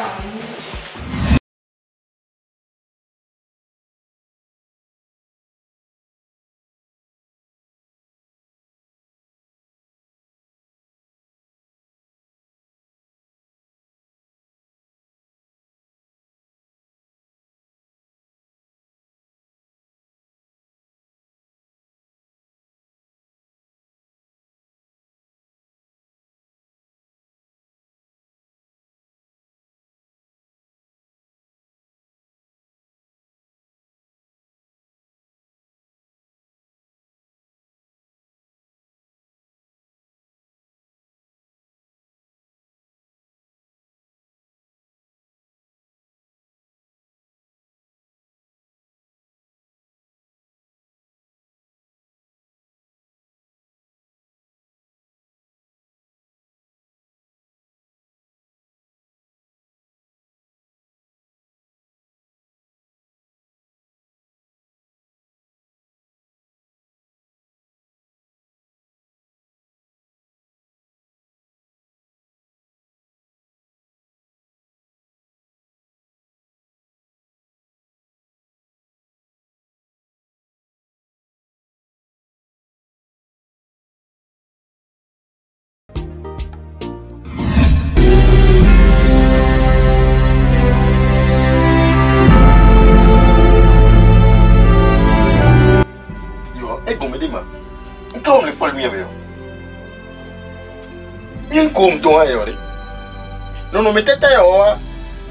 non non mettete yo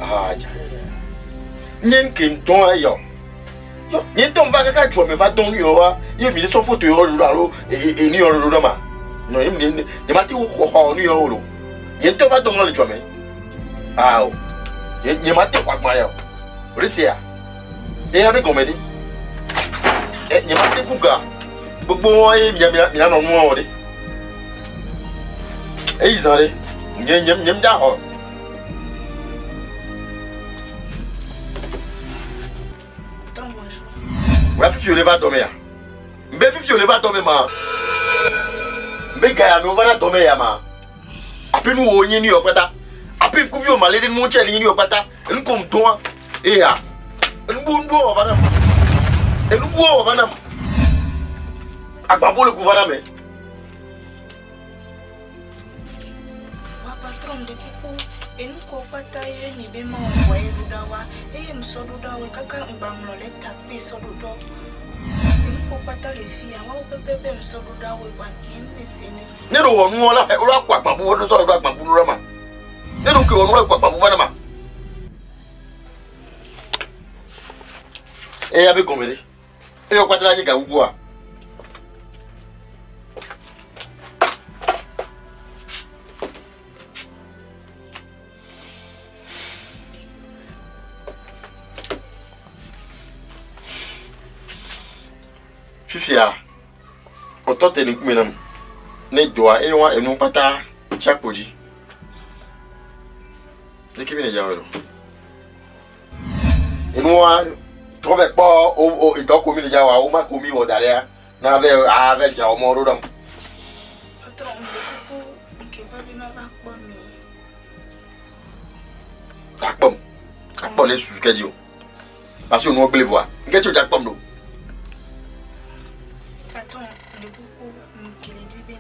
ah ja nyen kim ton ayo yo nyen ton ba ka jo me va don yo wa yo mi so photo yo lo e ni yo lo ma no yim ni ma ti ho ni yo lo nyen ton ba don lo jo me ah o nyen ma ti kwa ma yo risia e ya be comedy e nyen ma ti buga gbogbo e mi na no mu o de e izare nyen da ho fiole va dormir. Mbe fiole va dormir ma. Mbe gaya me va dormir ya ma. Ape nous onye ni opata. Ape ku vi o malede mu chele ni opata. En kom don e ya. En bu o va na. En bu o va na. Agbabo le gouvernement. Patron de kuku enu ko pata ye ni be ma wa e dudawa e mso dudawa kaka mbanglo le tape so dudo enu ko pata le fia wa pepe mso dudawa wa ni sene ne ro wonu ola e ro akwa pambu wo so ro akpambu ro ma ne ro ke wonu ro akwa pambu va na ma e ya be komede e yo kwatala je ga ugbu a Fifia, autant te nik menam, ne doa e wa enu pata chakoji. Ne kimi ne jawe do. Enu wa trobe po o ito komi ne jawa o ma komi o dare na ave ja o moro dam. Patron de ke ba bi ma ba po mi. Akpom le su keji o. Parce que nous voit. Qu'est-ce que tu as comme nous? Attends, le coucou, qui le dit bien,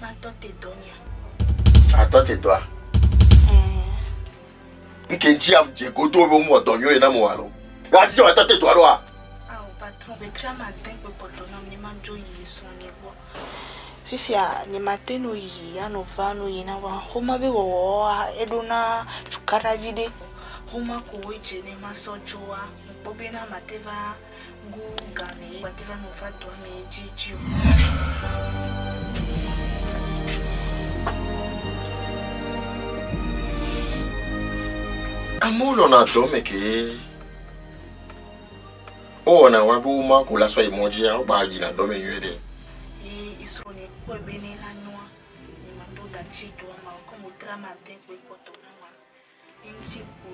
ma tante est donia. Attends, tes doigts. Qui am je goto bo mo donyo le na mo walo. Ga ti o attends tes doigts là. Ah, patron, be tra matin pe potona ni manjo yi so ni bo. Fifia, ni matin no yi ano va no yi na wa. Homa be wo edona chukara vide. Homa ko weje ne masojoa. Bobina mateva gu game mateva no fatwa me jiju. Amulo na dome ke. O na wabu ma ko la so emoji ya ba ji na dome yede. Isone ko bene na noa. Ni mando da chito ma ko mo trama te ko potona ma. Inchi ko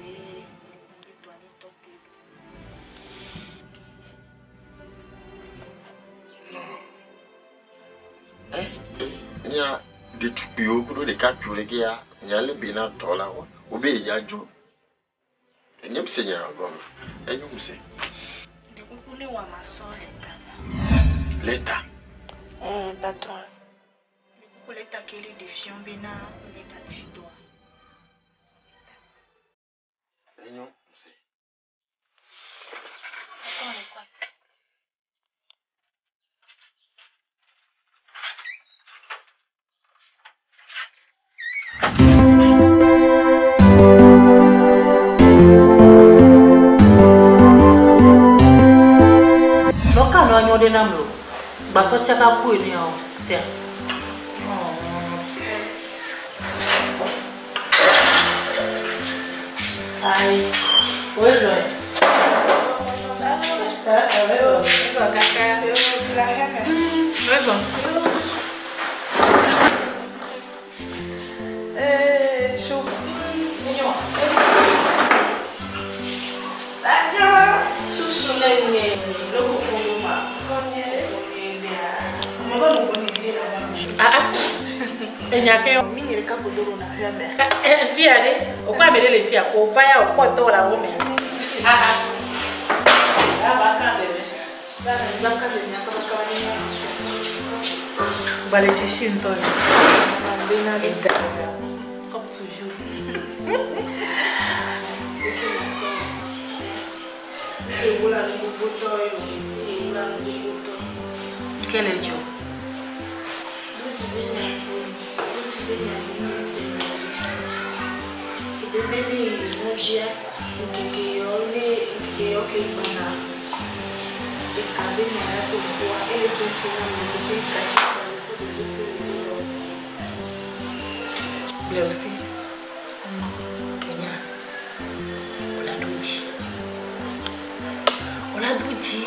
nya de tuyo ko de ka tule ke ya nya le bina tola wo obe ya jo enyem se nya go enyum se de ko ni wa maso leta patron de ko leta ke li defiant bina leta tito enyum se patron quoi. De namlo baso chaka ku ni o se ai oi oi Enyake mingi reka kodoro na heme fia de o kwa medele fia ko fire o ko to la wo me ba ka de nyaka ba ka ni bale chichi nto bina de comme toujours quel est Dieu? Blewousi Kenya Oladuji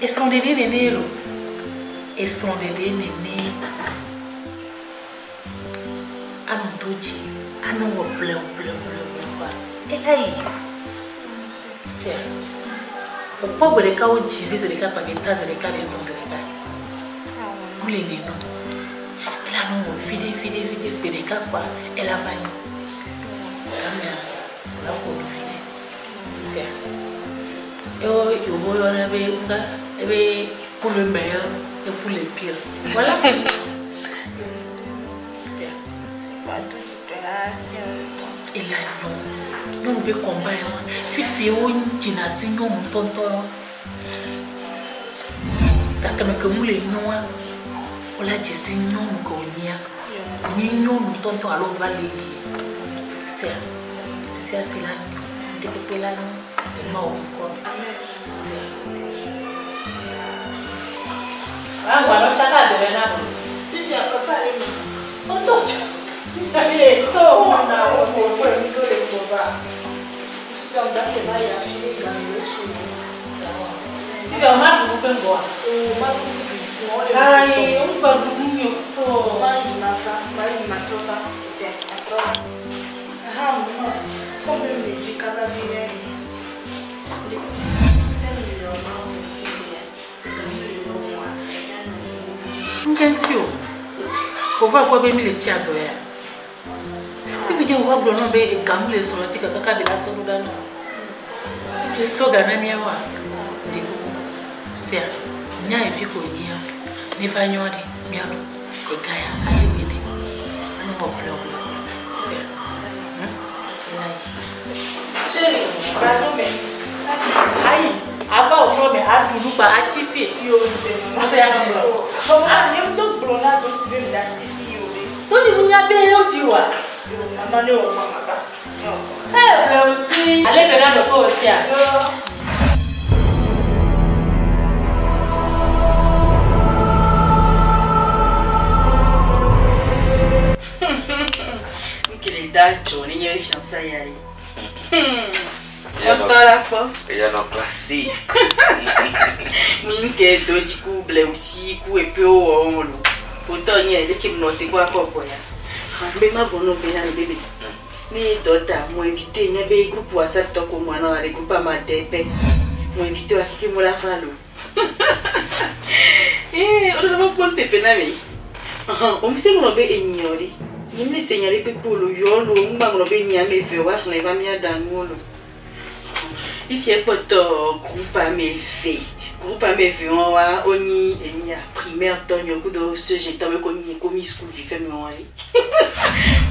et son dédé néné et son dédé néné Anodoji ano bleu et là c'est Pourquoi vous avez dit que vous avez pas de tas de cas de son de cas? Vous les non. Elle a non fidé de cas quoi. Elle a vaillé. La pour fidé. C'est. Et au bout on avait pour le meilleur et pour le pire. Voilà. C'est pas tout de et là non. Nous devons combattre. Fifi on tina sinyo mutonto. Takame que nous les noix. On l'a dit sinyo mukonia. Sinyo mutonto alors va les. C'est là. Découper là et mort encore. Ah voilà, tu as de là. Il y a papa et moi. On doit. Allez, on a un peu de boba. Ça va que là il y a fini dans le sous. Il y a un peu de bois. Oh, ma coupe. Ai, on va dormir. Oh, ma trova, c'est la trova. Ah, maman, comme me dit qu'à la vie. Ngensio. Ova kwa be mi le tia do ya. Ibi je wa blo no be gamu le soro ti kaka be la soro da no. Le so ga na mi wa. Ndi ko. Sia. Nya e fi ko ni ya. Ni fa nyo de mi ado. Ko ga ya ali mi ni. Ani mo blo. Sia. Chérie, pardon mais. Aïe. Avant aujourd'hui, à tout pas activé. Yo, c'est bon. Ah, il y a un autre blonde donc tu veux me l'activer. Vous n'y avez rien dit. Maman, ne va pas. Eh, aussi. Allez, maintenant, le corps aussi. Quelle date, on y a eu chance à y aller. Il y a un classique. Minke doji ku BLEWOUSSI ku epe o lo. Autant y aller qui me note quoi quoi ya. Mais ma bonne bena le bébé. Ni dota mo invité nya be groupe WhatsApp to ko mwana wa groupe ma DP. Mo invité wa ki mo la falo. On va ponte pena me. On me sait be enyori. Ni me senyari pe polo yo lo ngba mo be nya me fe wa na ba mi adanu lo. Il y a pas de groupe à mes filles. Groupe à mes filles, on va oni et primaire tonyo kudo ce j'ai t'avais connu comme school vivait mais on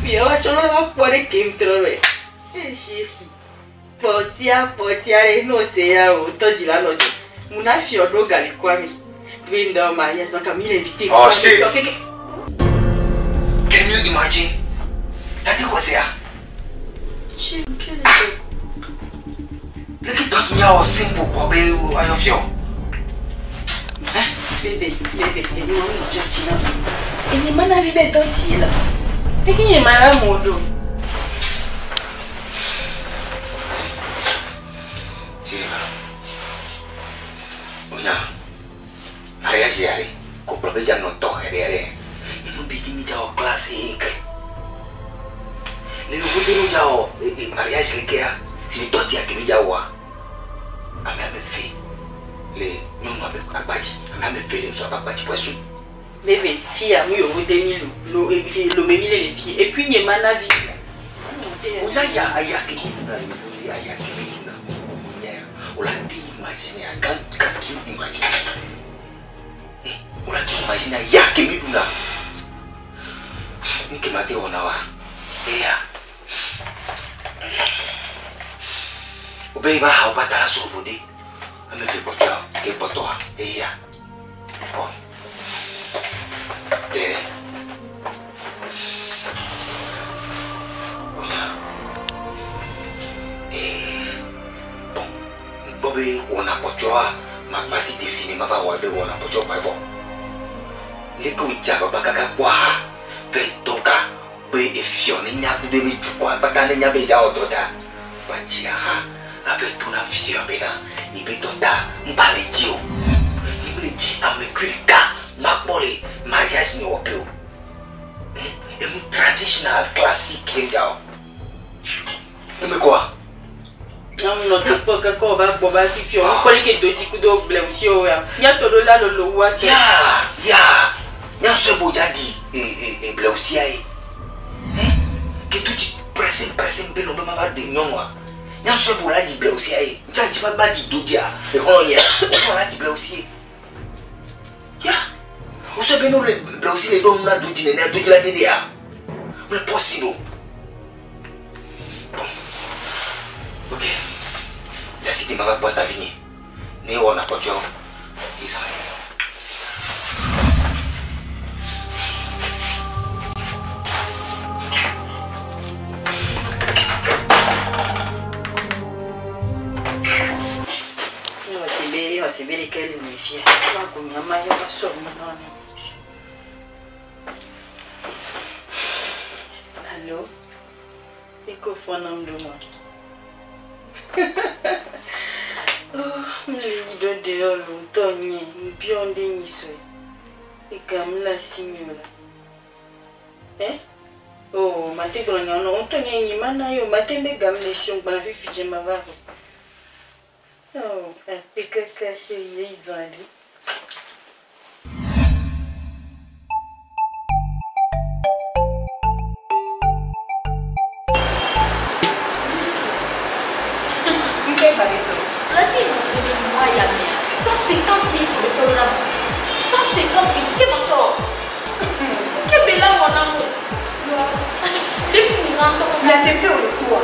puis on va changer la poire qui me trouve. Eh chérie. Potia les no c'est ya o toji la no. Muna fiodo gali kwami. Window ma ya sans Camille invité. Oh shit. Can you imagine? That it was here. Chérie, look at that now simple bobe ayo fio. Bébé, et nous on dit là. Et ni mana vi be doti là. Et qui ni mana modo. Oya. Mariage yale. Ko probe ja no to here. Ni mo bi mi jao classic. Le vous dire jao mariage le gars. Si le doti akimi jawa. Ame fait les non abaji ame fait les gens abaji poisson. Bébé, fille a mis au bout de le même les filles et puis ni mana vie. On a ya qui nous a dit ya qui nous on l'a dit imaginer quand tu imagines on l'a dit imaginer ya qui nous là ni que mate on a wa ya Obeyba ha patara sovode. Ame fe pocho ke potoa. Eya. Bon. Tere. Bon. Bobe ona pochoa. Ma basi defini ma ba wa be ona pocho pa fo. Leko jaba bakaka kwa. Fe toka. Be efione nya ku de mi kwa patane nya be ja otoda. Bachia avec ton avion bena ibetota mbalejio imleji amekwilika makbole mariage ni opeo traditional classique ngao. Mais quoi? Non, tu peux que quand on va boire fifi, on connaît que deux petits coups d'eau blessés. Il y a tout là le loa. Ya se bojadi e blessé ai. Que tu te presses pelo bema ba de nyonwa. Ya se boladi blessé ai. Tchanti ba ba di dodia. E hoya, o fala di blessé. Ya. O se beno le blessé le dom na dodi ne dodi la de ya. Mais possible. Ok, la cité m'a pas ta vie. Mais on n'a pas de job. Israël. C'est bien lesquels me fient. Je vais qu'on y a maillot à sortir maintenant. Allô? Et qu'on fait un homme de moi. Oh, le lido de olo, Tony, bien déniso. Et comme la signole. Eh? Oh, ma tête dans le nom, Tony, ni manayo, ma tête me gamme les sions, ma vie fidje ma varo. Oh, un pique caché, ils ont dit. La vie, on se dit, moi, il y a 150 000 pour le sol là. 150 000, qu'est-ce qu'on sort? Qu'est-ce que là, mon amour? Depuis nous rentrons. Il y a des peu au coup.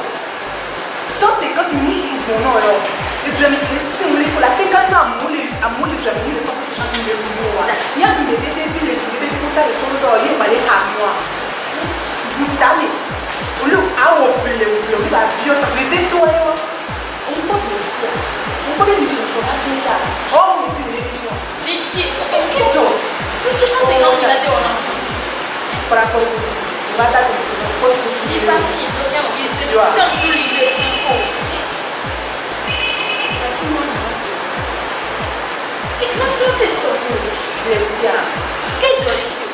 150 000 sous mon nom alors. Et tu as mis des sous pour la tête à moi, tu as mis les 150 000 euros. Il y a des bébés, des photos de son dos, il va aller à moi. Vous t'allez. Au lieu de la bio, tu as toi. On peut pas ça. On peut pas dire que ça va bien ça. Oh, mais tu es Les qu'est-ce que c'est quand il a dit au nom? pour la politique. On va t'attendre. Il va finir, tiens, il est et quand tu fais ça, quel jolie tu es?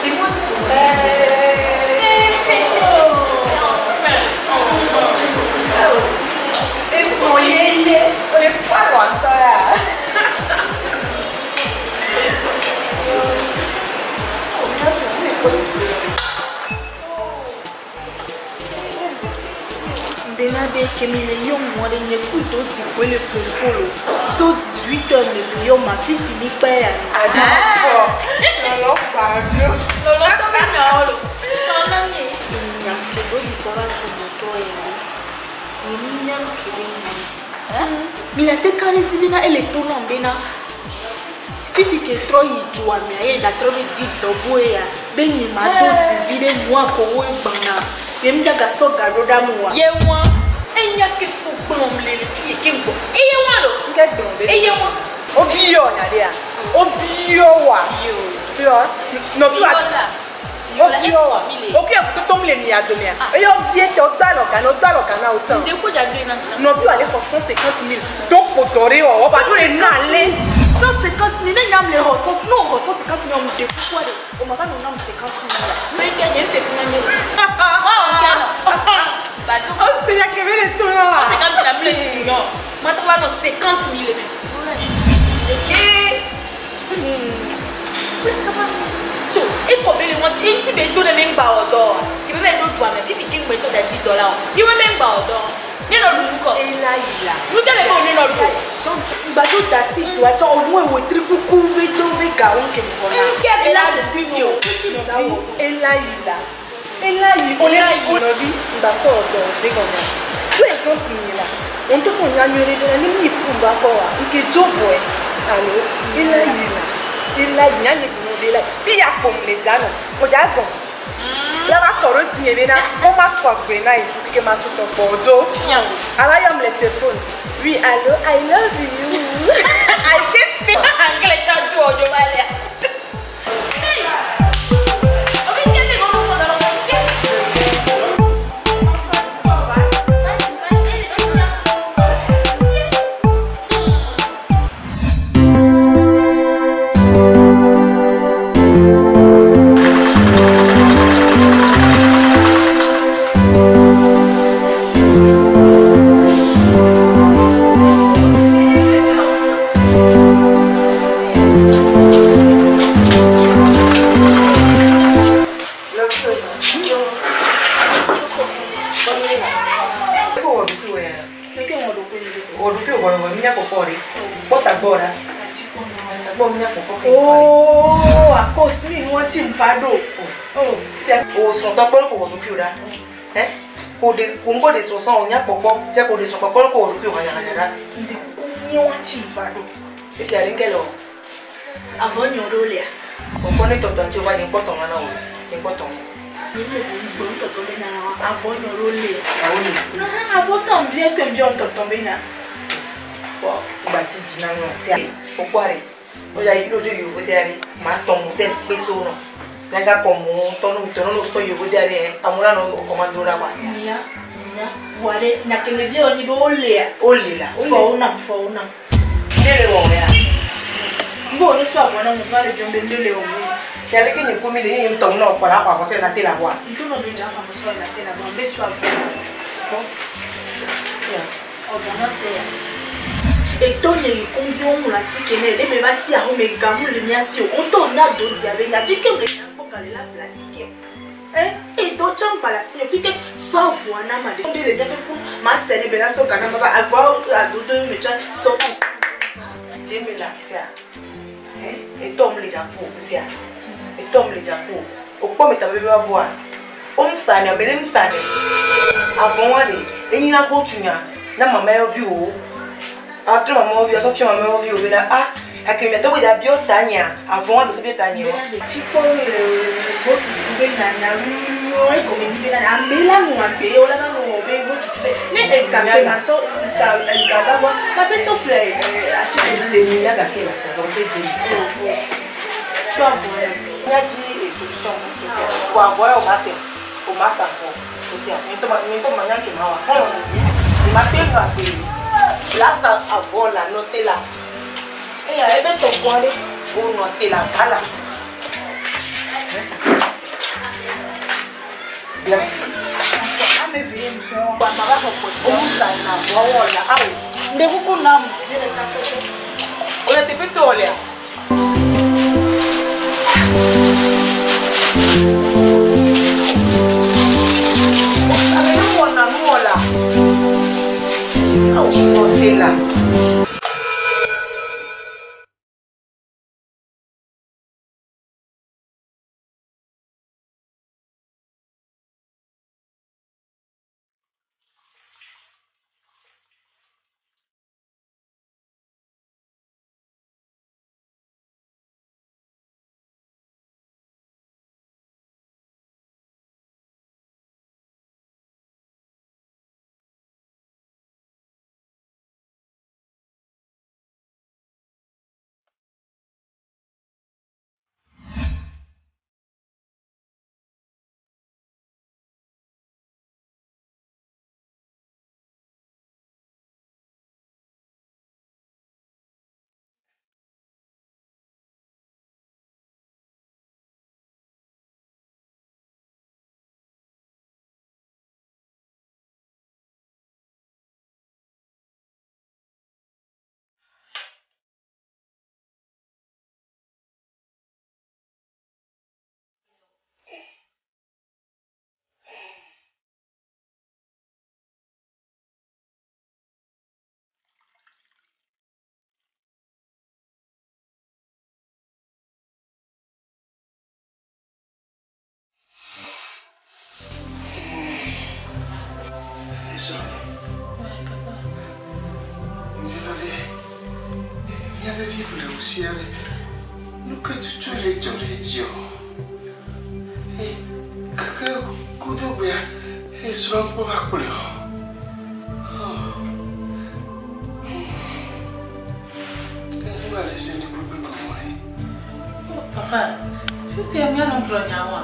Dis-moi, et son yéyé, on n'est pas loin de toi. Benade Kemile Yon, moi, les couteaux, tu le polo. So 18 heures, le lion, ma fille finit père. Alors, pas mieux. Lolo, t'as Mina teka lesibina eletona mbena fifi ke tro yijwa me aye da tro di doboya benyi madoti vile mwa ko we bana yemda ga so ga roda muwa ye mwa enya ke fukpon mle le fi ke ngo eye mwa lo nke dombe eye mwa obiyo na dia obiyo wa yo no tu obiyo to mle mi adomia eyo bie te odalo kana otan de ko ja do ina no bi ale for 150 000 donc potore o ba to le nale 150 000 n'yam les ressources non 150 000 on te quoi on m'a pas donné 50 000 mais gagner c'est fini bah donc oh c'est ya que vele to là 50 000 la plus non moi tu vas dans 50 000 so et combien le monde et tu veux donner même pas au dos il veut même d'autres mais tu piques me donne $10 il veut même pas au dos ni no lu ko et là il a nous tele ko ni no lu bato dati to acha omo e we triple ku we do we ga won ke mo na et là de video et là il a on est on dit ba so do c'est comme ça sur exemple là on te font nyanyore de ni mi fumba ko wa nke jobo e allo il a nyanye ko de la pia ko le jano ko jazo la va toro ti bena on ma sogbe na e que ma so to bojo ala yam le téléphone oui allo I love you I can speak anglais cha do ojo vale ora. Oh, a cause me no chimpado. Oh, son ta polo ko do kiura. Ko de kungo de so son nya popo, je ko de so popo ko do kiura nya. Ndi kunyo wa chimpado. Eti ari nkelo. Avon yodolia. Ko ne to tancho wa ni poto na o. Ni poto. Ni le bo to to be na avon yodolia. Awoni. Na avon tam bien ce que bien to tomber na. Bon, ba ti jina no sia. O kware. O ya ilo jo yo vodari, ma ton ten peso no. Daga como tono so yo vodari, amura no comando ra kwa. Nya. Wale na kele je oni bo olea. Olila. Fo una. Ndele wo ya. Ngo ni so abona mo pare jombe ndele wo. Kale ke ni komi le ni ton no kwa la kwa se na tela bwa. Ntuno bi jama mo so na tela bo be so abona. Bon. Ya. Obana se ya. Et ton les conditions on l'a dit qu'elle est mais bâti à me gamou le miasi on tourne à d'autres avec la vie que me faut qu'elle la platiquer et d'autres gens pas la signifie que sans fois na ma de les bien fou ma scène bela so kana ma avoir à d'autres mais sont j'aime la faire et tom les japon aussi et tom les japon au quoi mais ta bébé va voir on s'en a belem s'en avant aller et ni na continuer na maman vu après maman vient sortir maman vient au là ah à que maintenant il y a bien tania avant de se bien tania tu peux le tu veux na oui comme il vient à mela nous à payer on a nous on veut tu veux ne est capé ma so ça elle va d'abord pas te s'il plaît à tu c'est mieux à quel donc dire soit vrai il y a dit solution pour avoir au massa aussi maintenant maintenant que ma il m'a fait rappeler là ça avoir la note là et il y avait ton point pour noter la gala bien ah mais viens ça on va ça na voilà ah ndeko kuna on était plutôt là là. Il y avait vu BLEWOUSSI nous que tu les dieux et que couteau bien et soit pour appeler on va laisser les bébés comme papa je peux bien non plus nyawa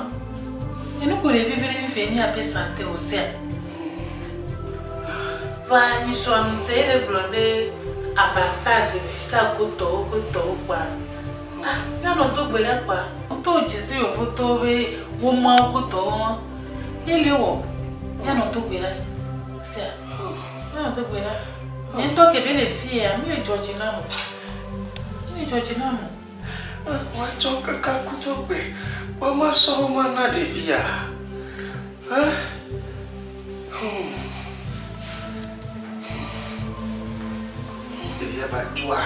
et nous connaissons vivre après santé aussi va ni soit nous c'est le blondé ambassade visa koto kwa ah ya no to gbere pa to jisi o to we wo ma koto ile wo ya no to gbere se ya no to gbere en to ke bele fie a mi Georgina mo wa choka ka kutobe wa maso mana de via il y a pas toi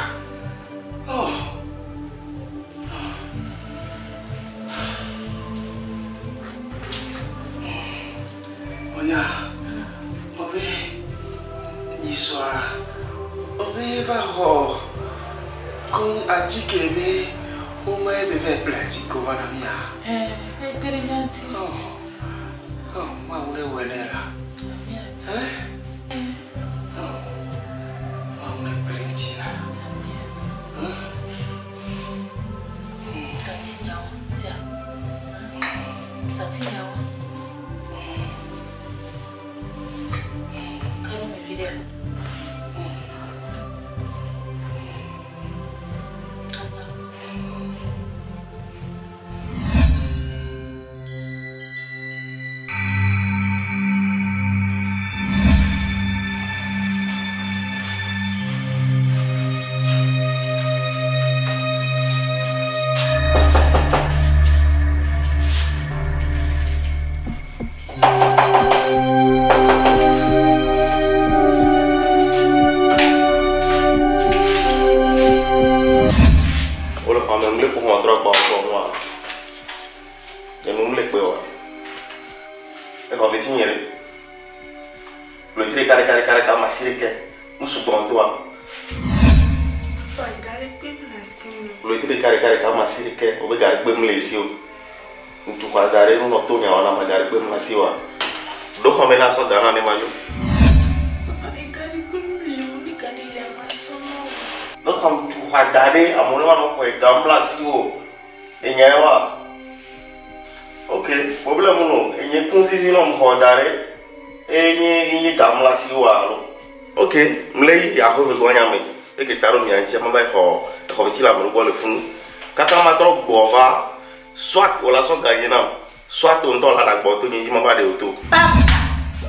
Soit on donne la boîte, ni maman de auto. Papa,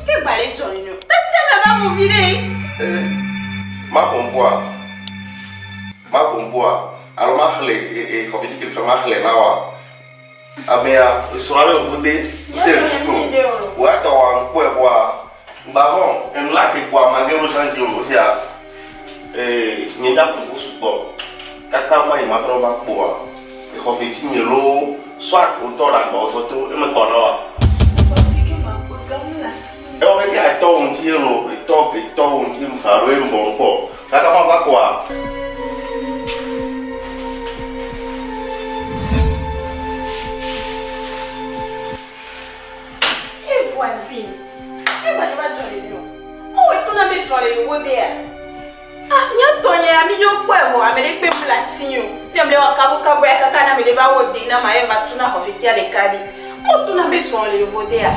que balai Johnny? T'as dit que ma maman virer? Ma combois. Alors ma clé et quand tu dis que ma clé là, ah mais sur le bout de tout. Ouais, on peut voir. Baron, on l'a que quoi, ma gueule change aussi à n'y a pas de support. Quand ma m'a trouvé pour et quand tu dis l'eau. Soit autant la photo et me connaît. Et on va dire à toi on tire l'eau, et toi on tire un bon pot. Là, comment va quoi? Et voisine, et va pas dans les lions. Oh, et ton ami sur les nouveaux derrière. Ah, n'y a ton ami yo quoi, moi, mais les peuples la signe. Nemle wakabukabu ya kaka na mileba wode na maemba tuna hofitia de kadi. O tuna besoin le vodea.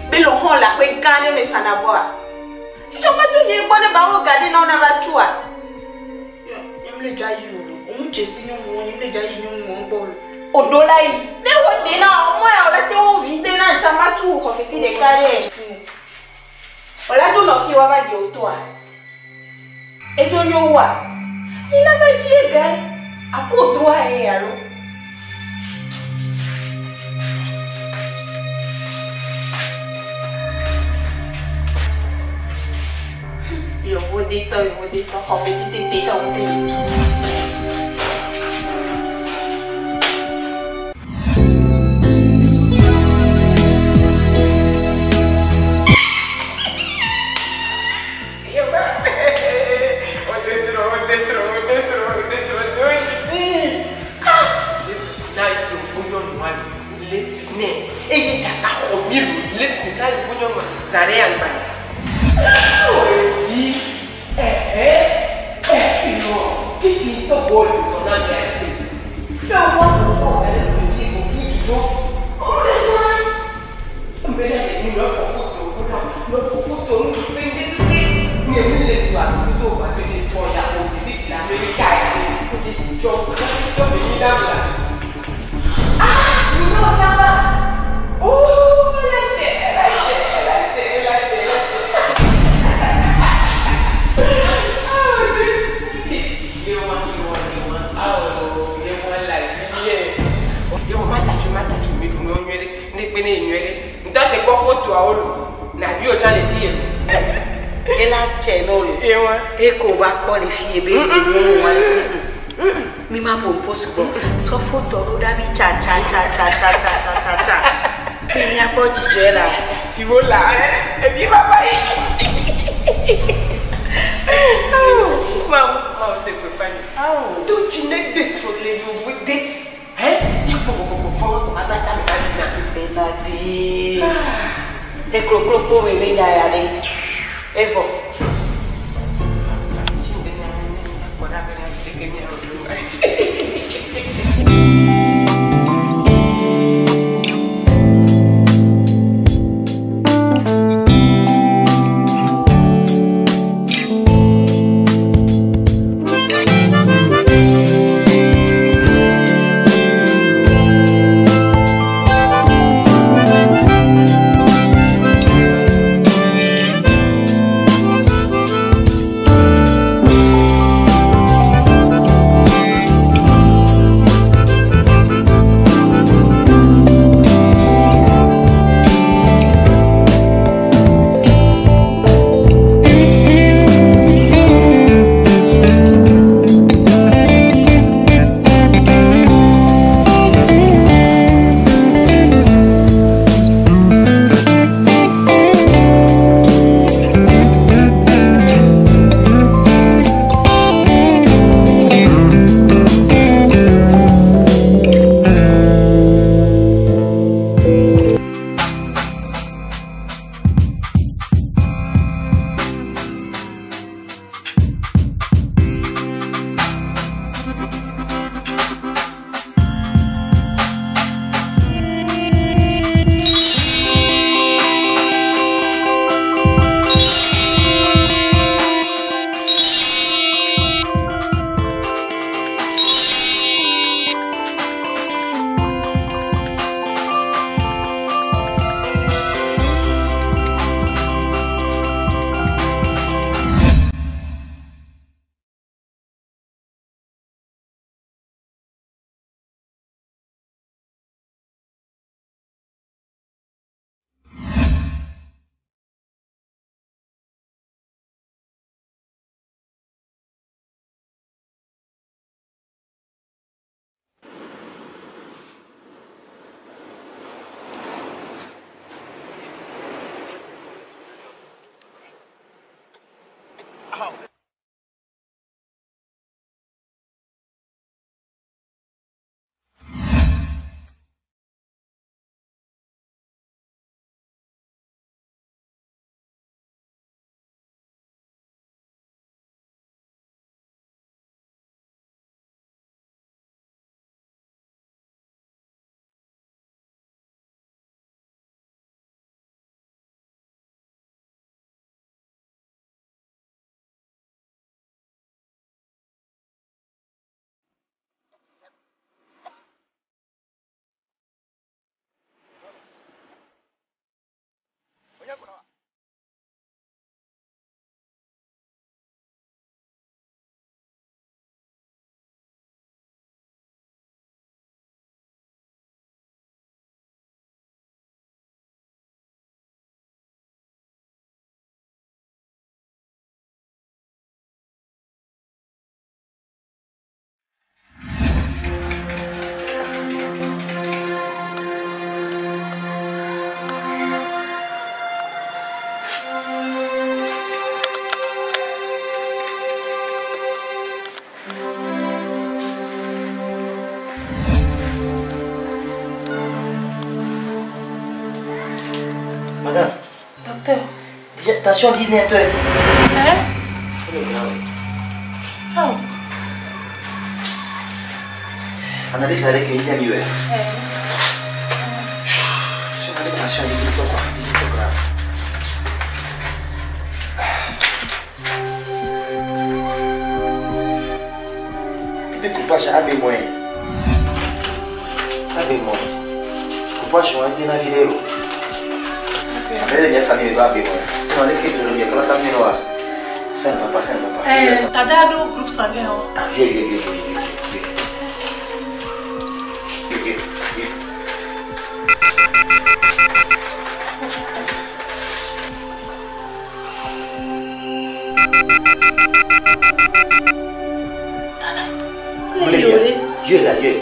Belo hon la kwe gane me sana boa. Je pas tout ni bonne ba o gade na ona batua. Yo, nemle jayi lo. O jesi ni mo nemle jayi ni mo bol. O dola yi. Ne wode na o ya ola te o vide na chama tu hofiti de kadi. Ola tu no fi wa ba di otoa. E to yo wa. Ina ba bie gai. Aku tua ya lo. Eu vou deitar, Roberto tem deixa ontem. mima pompo subo so photo da bi cha. Mi a po jijo la. Ti wo la e bi baba yi. Maman, c'est pas funny. Tout tu n'es désolé, vous vous dites. Hein? Il faut que E crocro pour venir aller. Et bon. Madame. Docteur. Attention, dîner, toi. Hein? Oh. Analyse avec une demi-heure. Attention, dis-toi quoi. Dis-toi quoi. Tu peux couper à bémoin. À bémoin. Couper sur un dîner vidéo. Après, la famille va bémoin. Sinon, l'équipe de l'Union, quand on a terminé, ça ne va pas, ça ne va pas. T'as déjà un groupe sanguin. Viens. Dieu là, Dieu.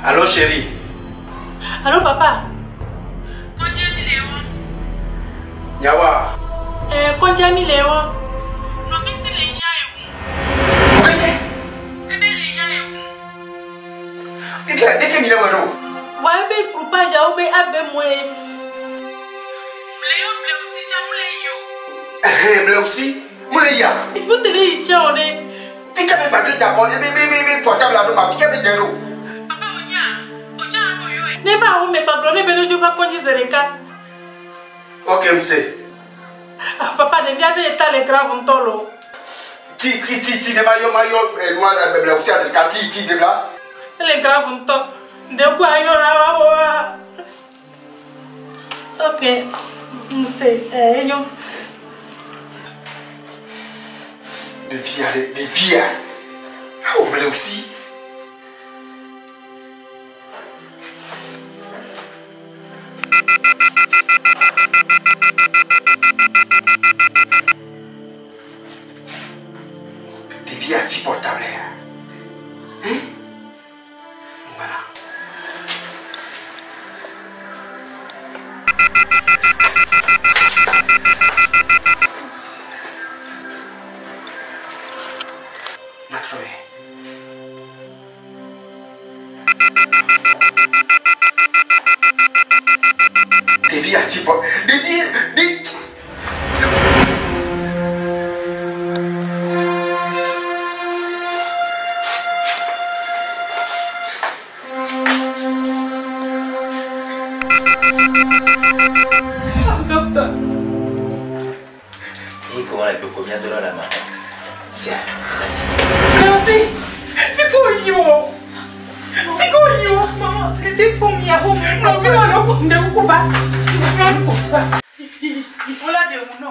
Allô chérie. Allô papa. Yawa. Konjami lewo. Dès que Mila Wado. Wa be coupage au be abe moye. Blewussi, Mouleya. Vous tenez ichone. Fika be bagli d'abord, be portable là ma fika be dero. Ne ba o me pablo ne be no juba konji zereka. OK, m'sait. Papa devia be état l'écran vontolo. Ti ne mayo moi Blewussi azereka ti de là. L'écran vonto. De quoi yo la wa. OK. M'sait, yo. De via. Ah, au Blewussi. Des via petit portable. Hein? Voilà. Tipo, Et comment elle peut combien de dollars la main? C'est Merci. C'est quoi, yo? C'est quoi, yo? Maman, c'était combien? Non, mais on ne peut pas. Hola de uno.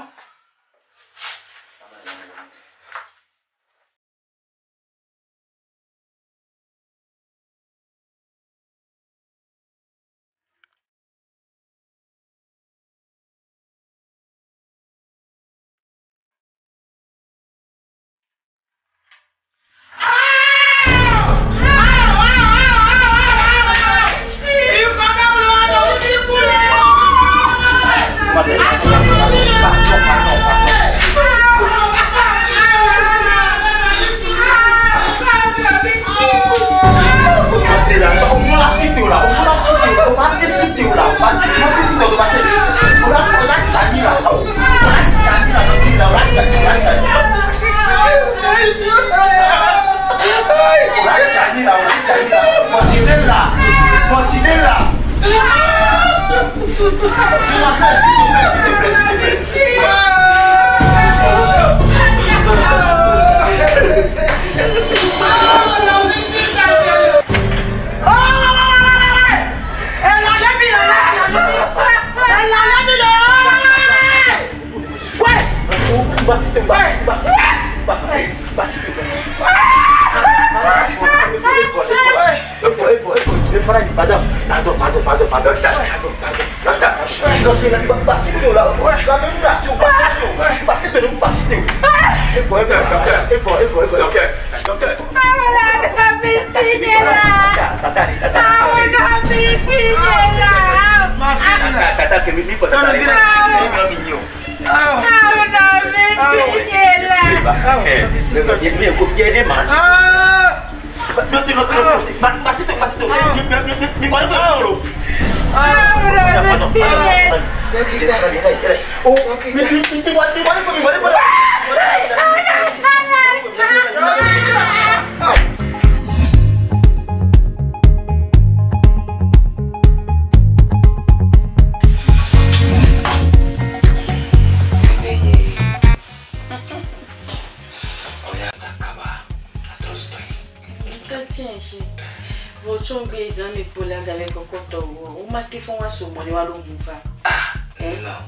les amis pour la galère cocoto ou ma téléphone wa so mo ni wa lo mu ba. Ah, non.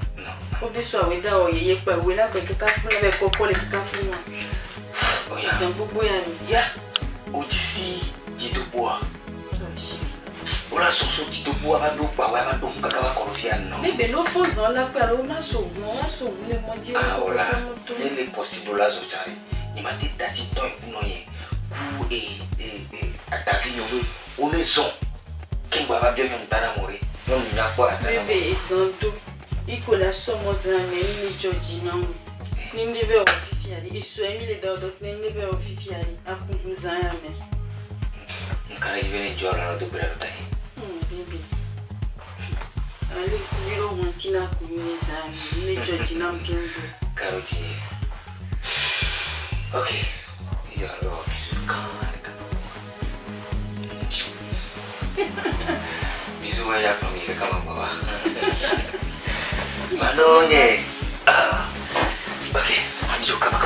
O be so we da o ye pa we la be ka fun la be coco le ka fun wa. Oh ya. C'est un peu boya ni. Ya. O disi di to boa. Ola so di to boa ba do pa wa ba do ka ba korofia no. Bébé no fozon la pa lo na so le mo di. Ah ola. Il est possible la zo chari. Ni ma tita si to no ye. Ku atavino we oneson. King baba bien yon tana mori. Non na kwa tana. Bébé santo. Iko la somo zame ni Georgie na. Ni ndeve o fifiali. Iso Emile da dot ni ndeve o fifiali. Akumza yame. Nkara yivene jora no dobera tahi. Bébé. Ali kuiro montina kumisa ni Georgie na mkendo. Karochi. Okay. Ya lo bisuka. Bisu ya famille kama baba. Manonye. Okay. Bisu kama.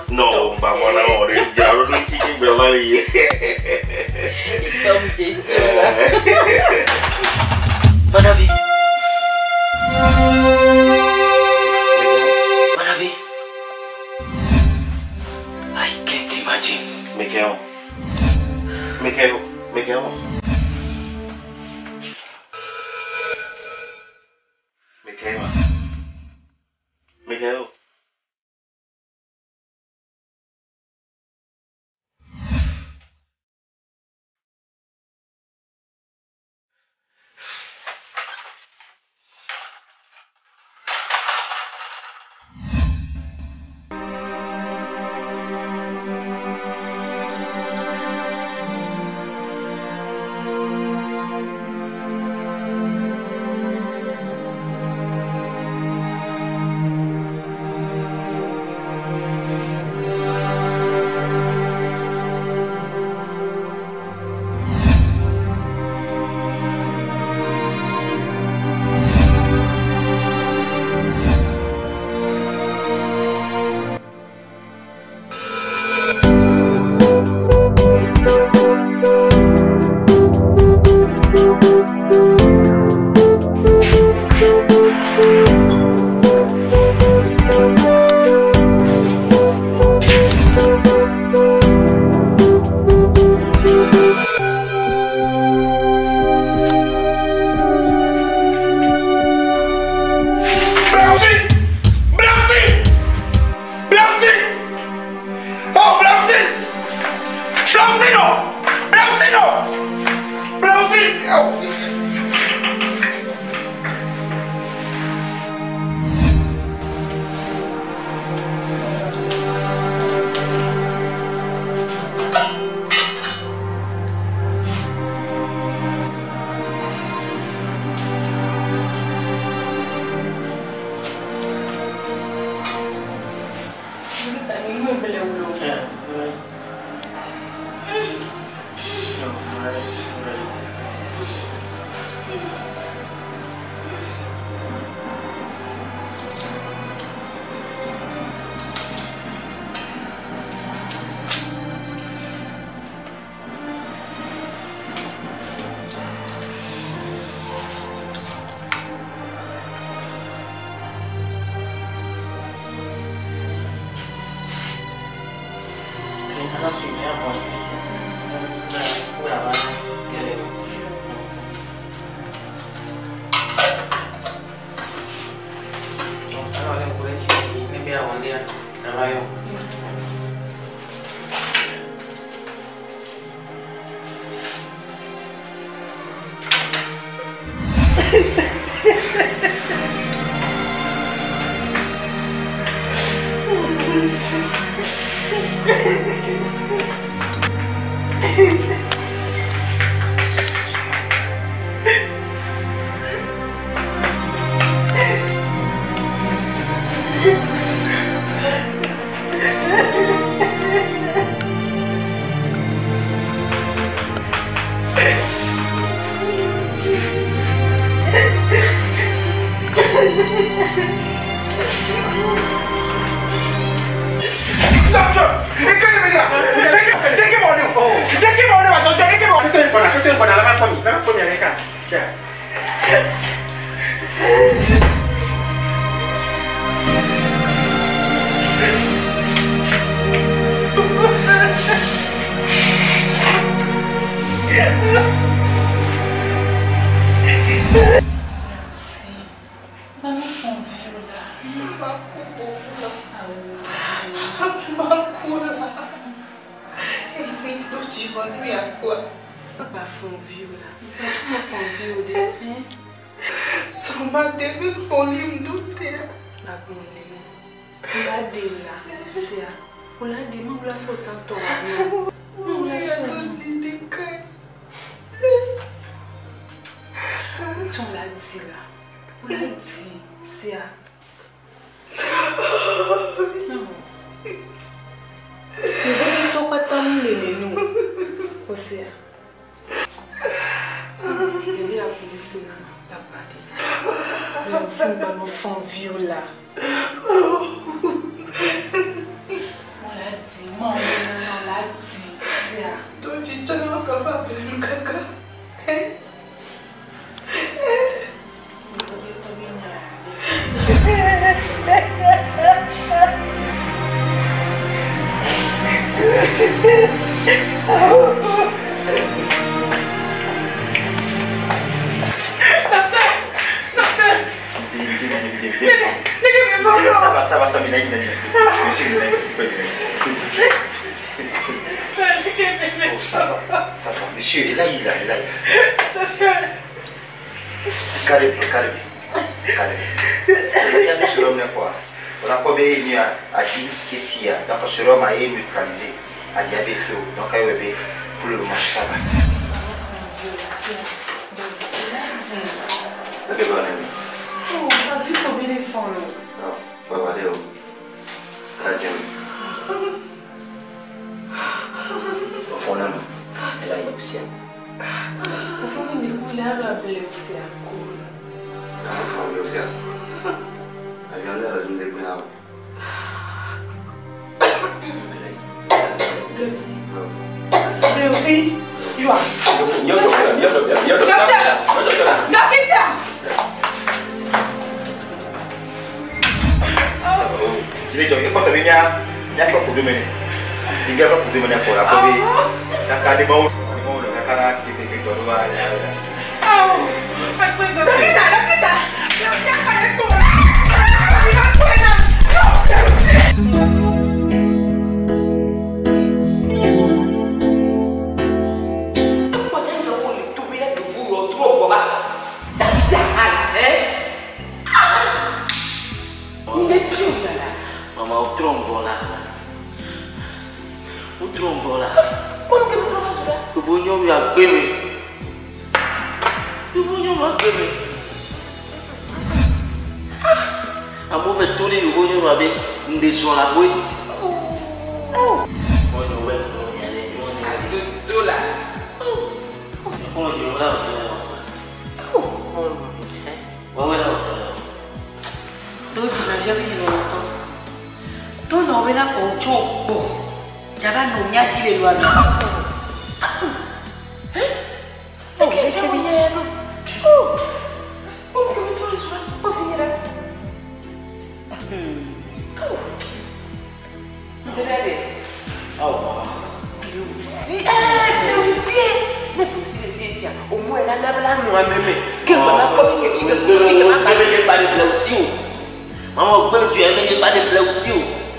No, vamos a morir. Ya lo no chiqui me va a ir. Manavi. I can't imagine. Me quedo.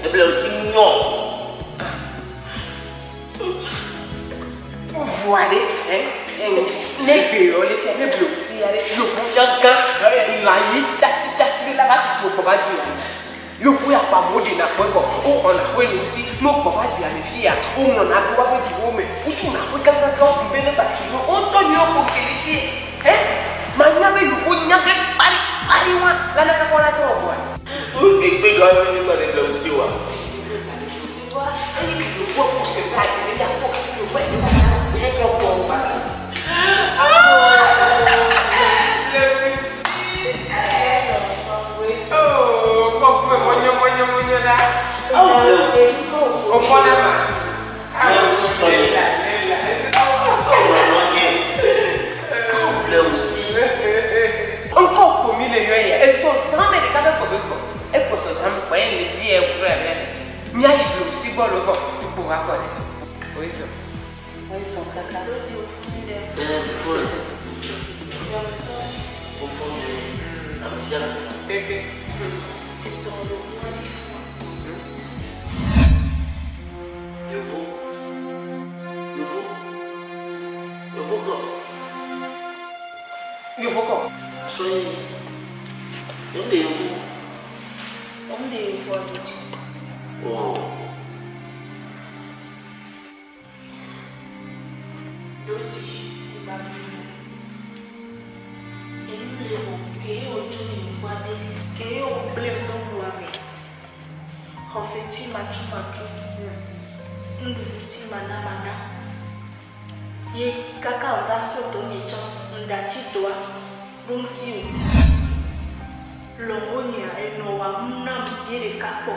Et puis aussi non. Voilà, les gueules, les bleus aussi, le bouillon, il a eu tâche, la bâtisse, le combat du. Le fouille à pas maudit n'a pas on a joué aussi, nos combat du à mes filles, on en a pas fait du homme, où tu n'as pas quelqu'un qui vient de bâtiment, on t'en y a pour qu'il y ait. Maintenant, mais le fouille n'a pas moi, là, n'a pas la trouve. Et puis, quand même, il est aussi, ouais. Encore pour 1000 millions, et son sang, mais les cas de Kobe, et pour son sang, vous voyez les dieux et vous il y a les bleus, si bon le vent, pour avoir. Oui, ça. Oui, son caca. Au fond de la mission. Ils sont le Il faut quoi? Soyez. On est où? On est où? Oh. Dodi, il va venir. Et nous les mots, qui ont tout le monde, qui ont blé non loin. En fait, il m'a tout. Nous lui mana. Ye kaka oga soto nicho ndachi doa runti longonia enowa mna mjere kapo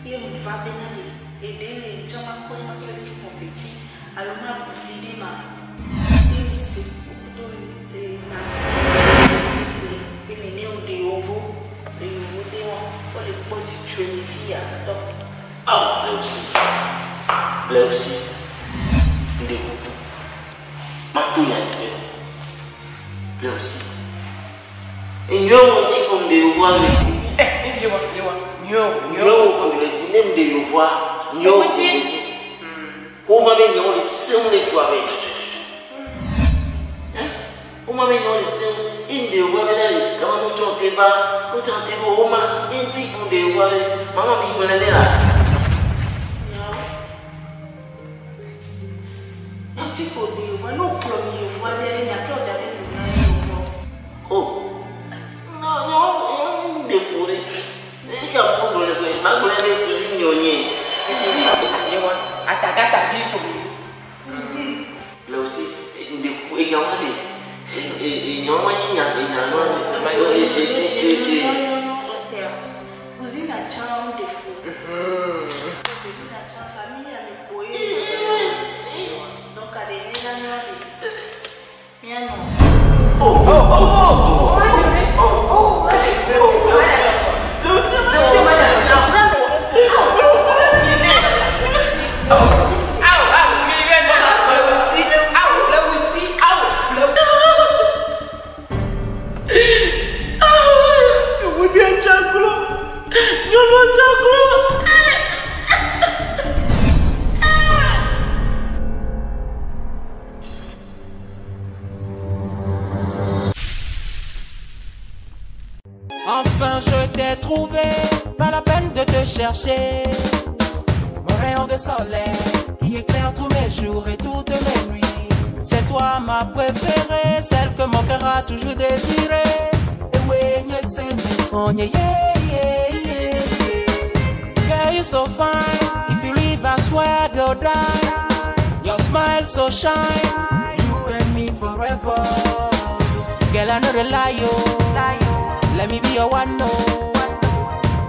ye mvabe nani edele chama kwa masale tu confetti aloma bufidima imsi do na ele de ovo de o le pode trevia donc ah Blewousi de Matou Yanké Blewousi et yo ti comme de voir le yo comme le ti nem de voir yo o ma ben yo le sem le tu avec o ma ben yo le sem inde wo le kama no tonte ba o ma inti comme de voir mama mi mo le la tipo de uma no plano vai ver minha que eu já vi oh não de fure ele já pôr le coisa mas não é cozinha onye eu atacata bico cozinha Blewousi de e já uma de e não vai nya não mas cozinha chão de fure cozinha chão família de poema Enfin je t'ai trouvé, pas la peine de te chercher. Mon rayon de soleil qui éclaire tous mes jours et toutes mes nuits. C'est toi ma préférée, celle que mon cœur a toujours désirée. Et oui, girl, you're so fine. If you leave, I swear you'll die. Your smile so shine, you and me forever. Girl, I know the lie, let me be your one, no.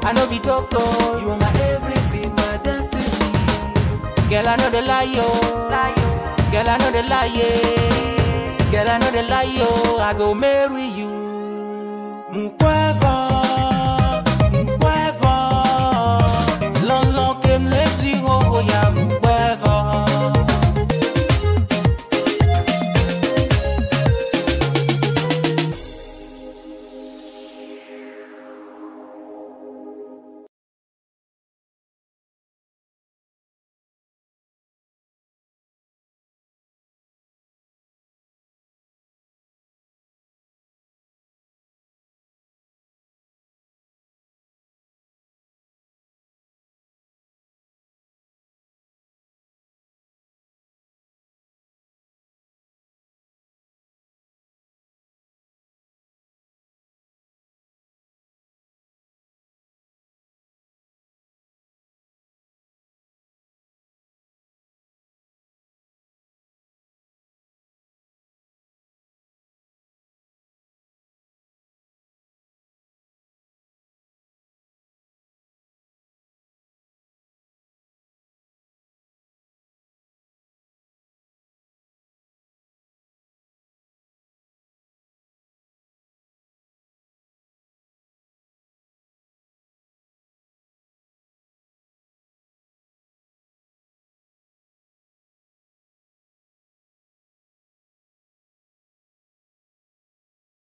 I know be Toko. You are my everything, my destiny. Girl, I know the lie, girl, I know the lie, girl, I know the lie, I go marry you. Mukwevo.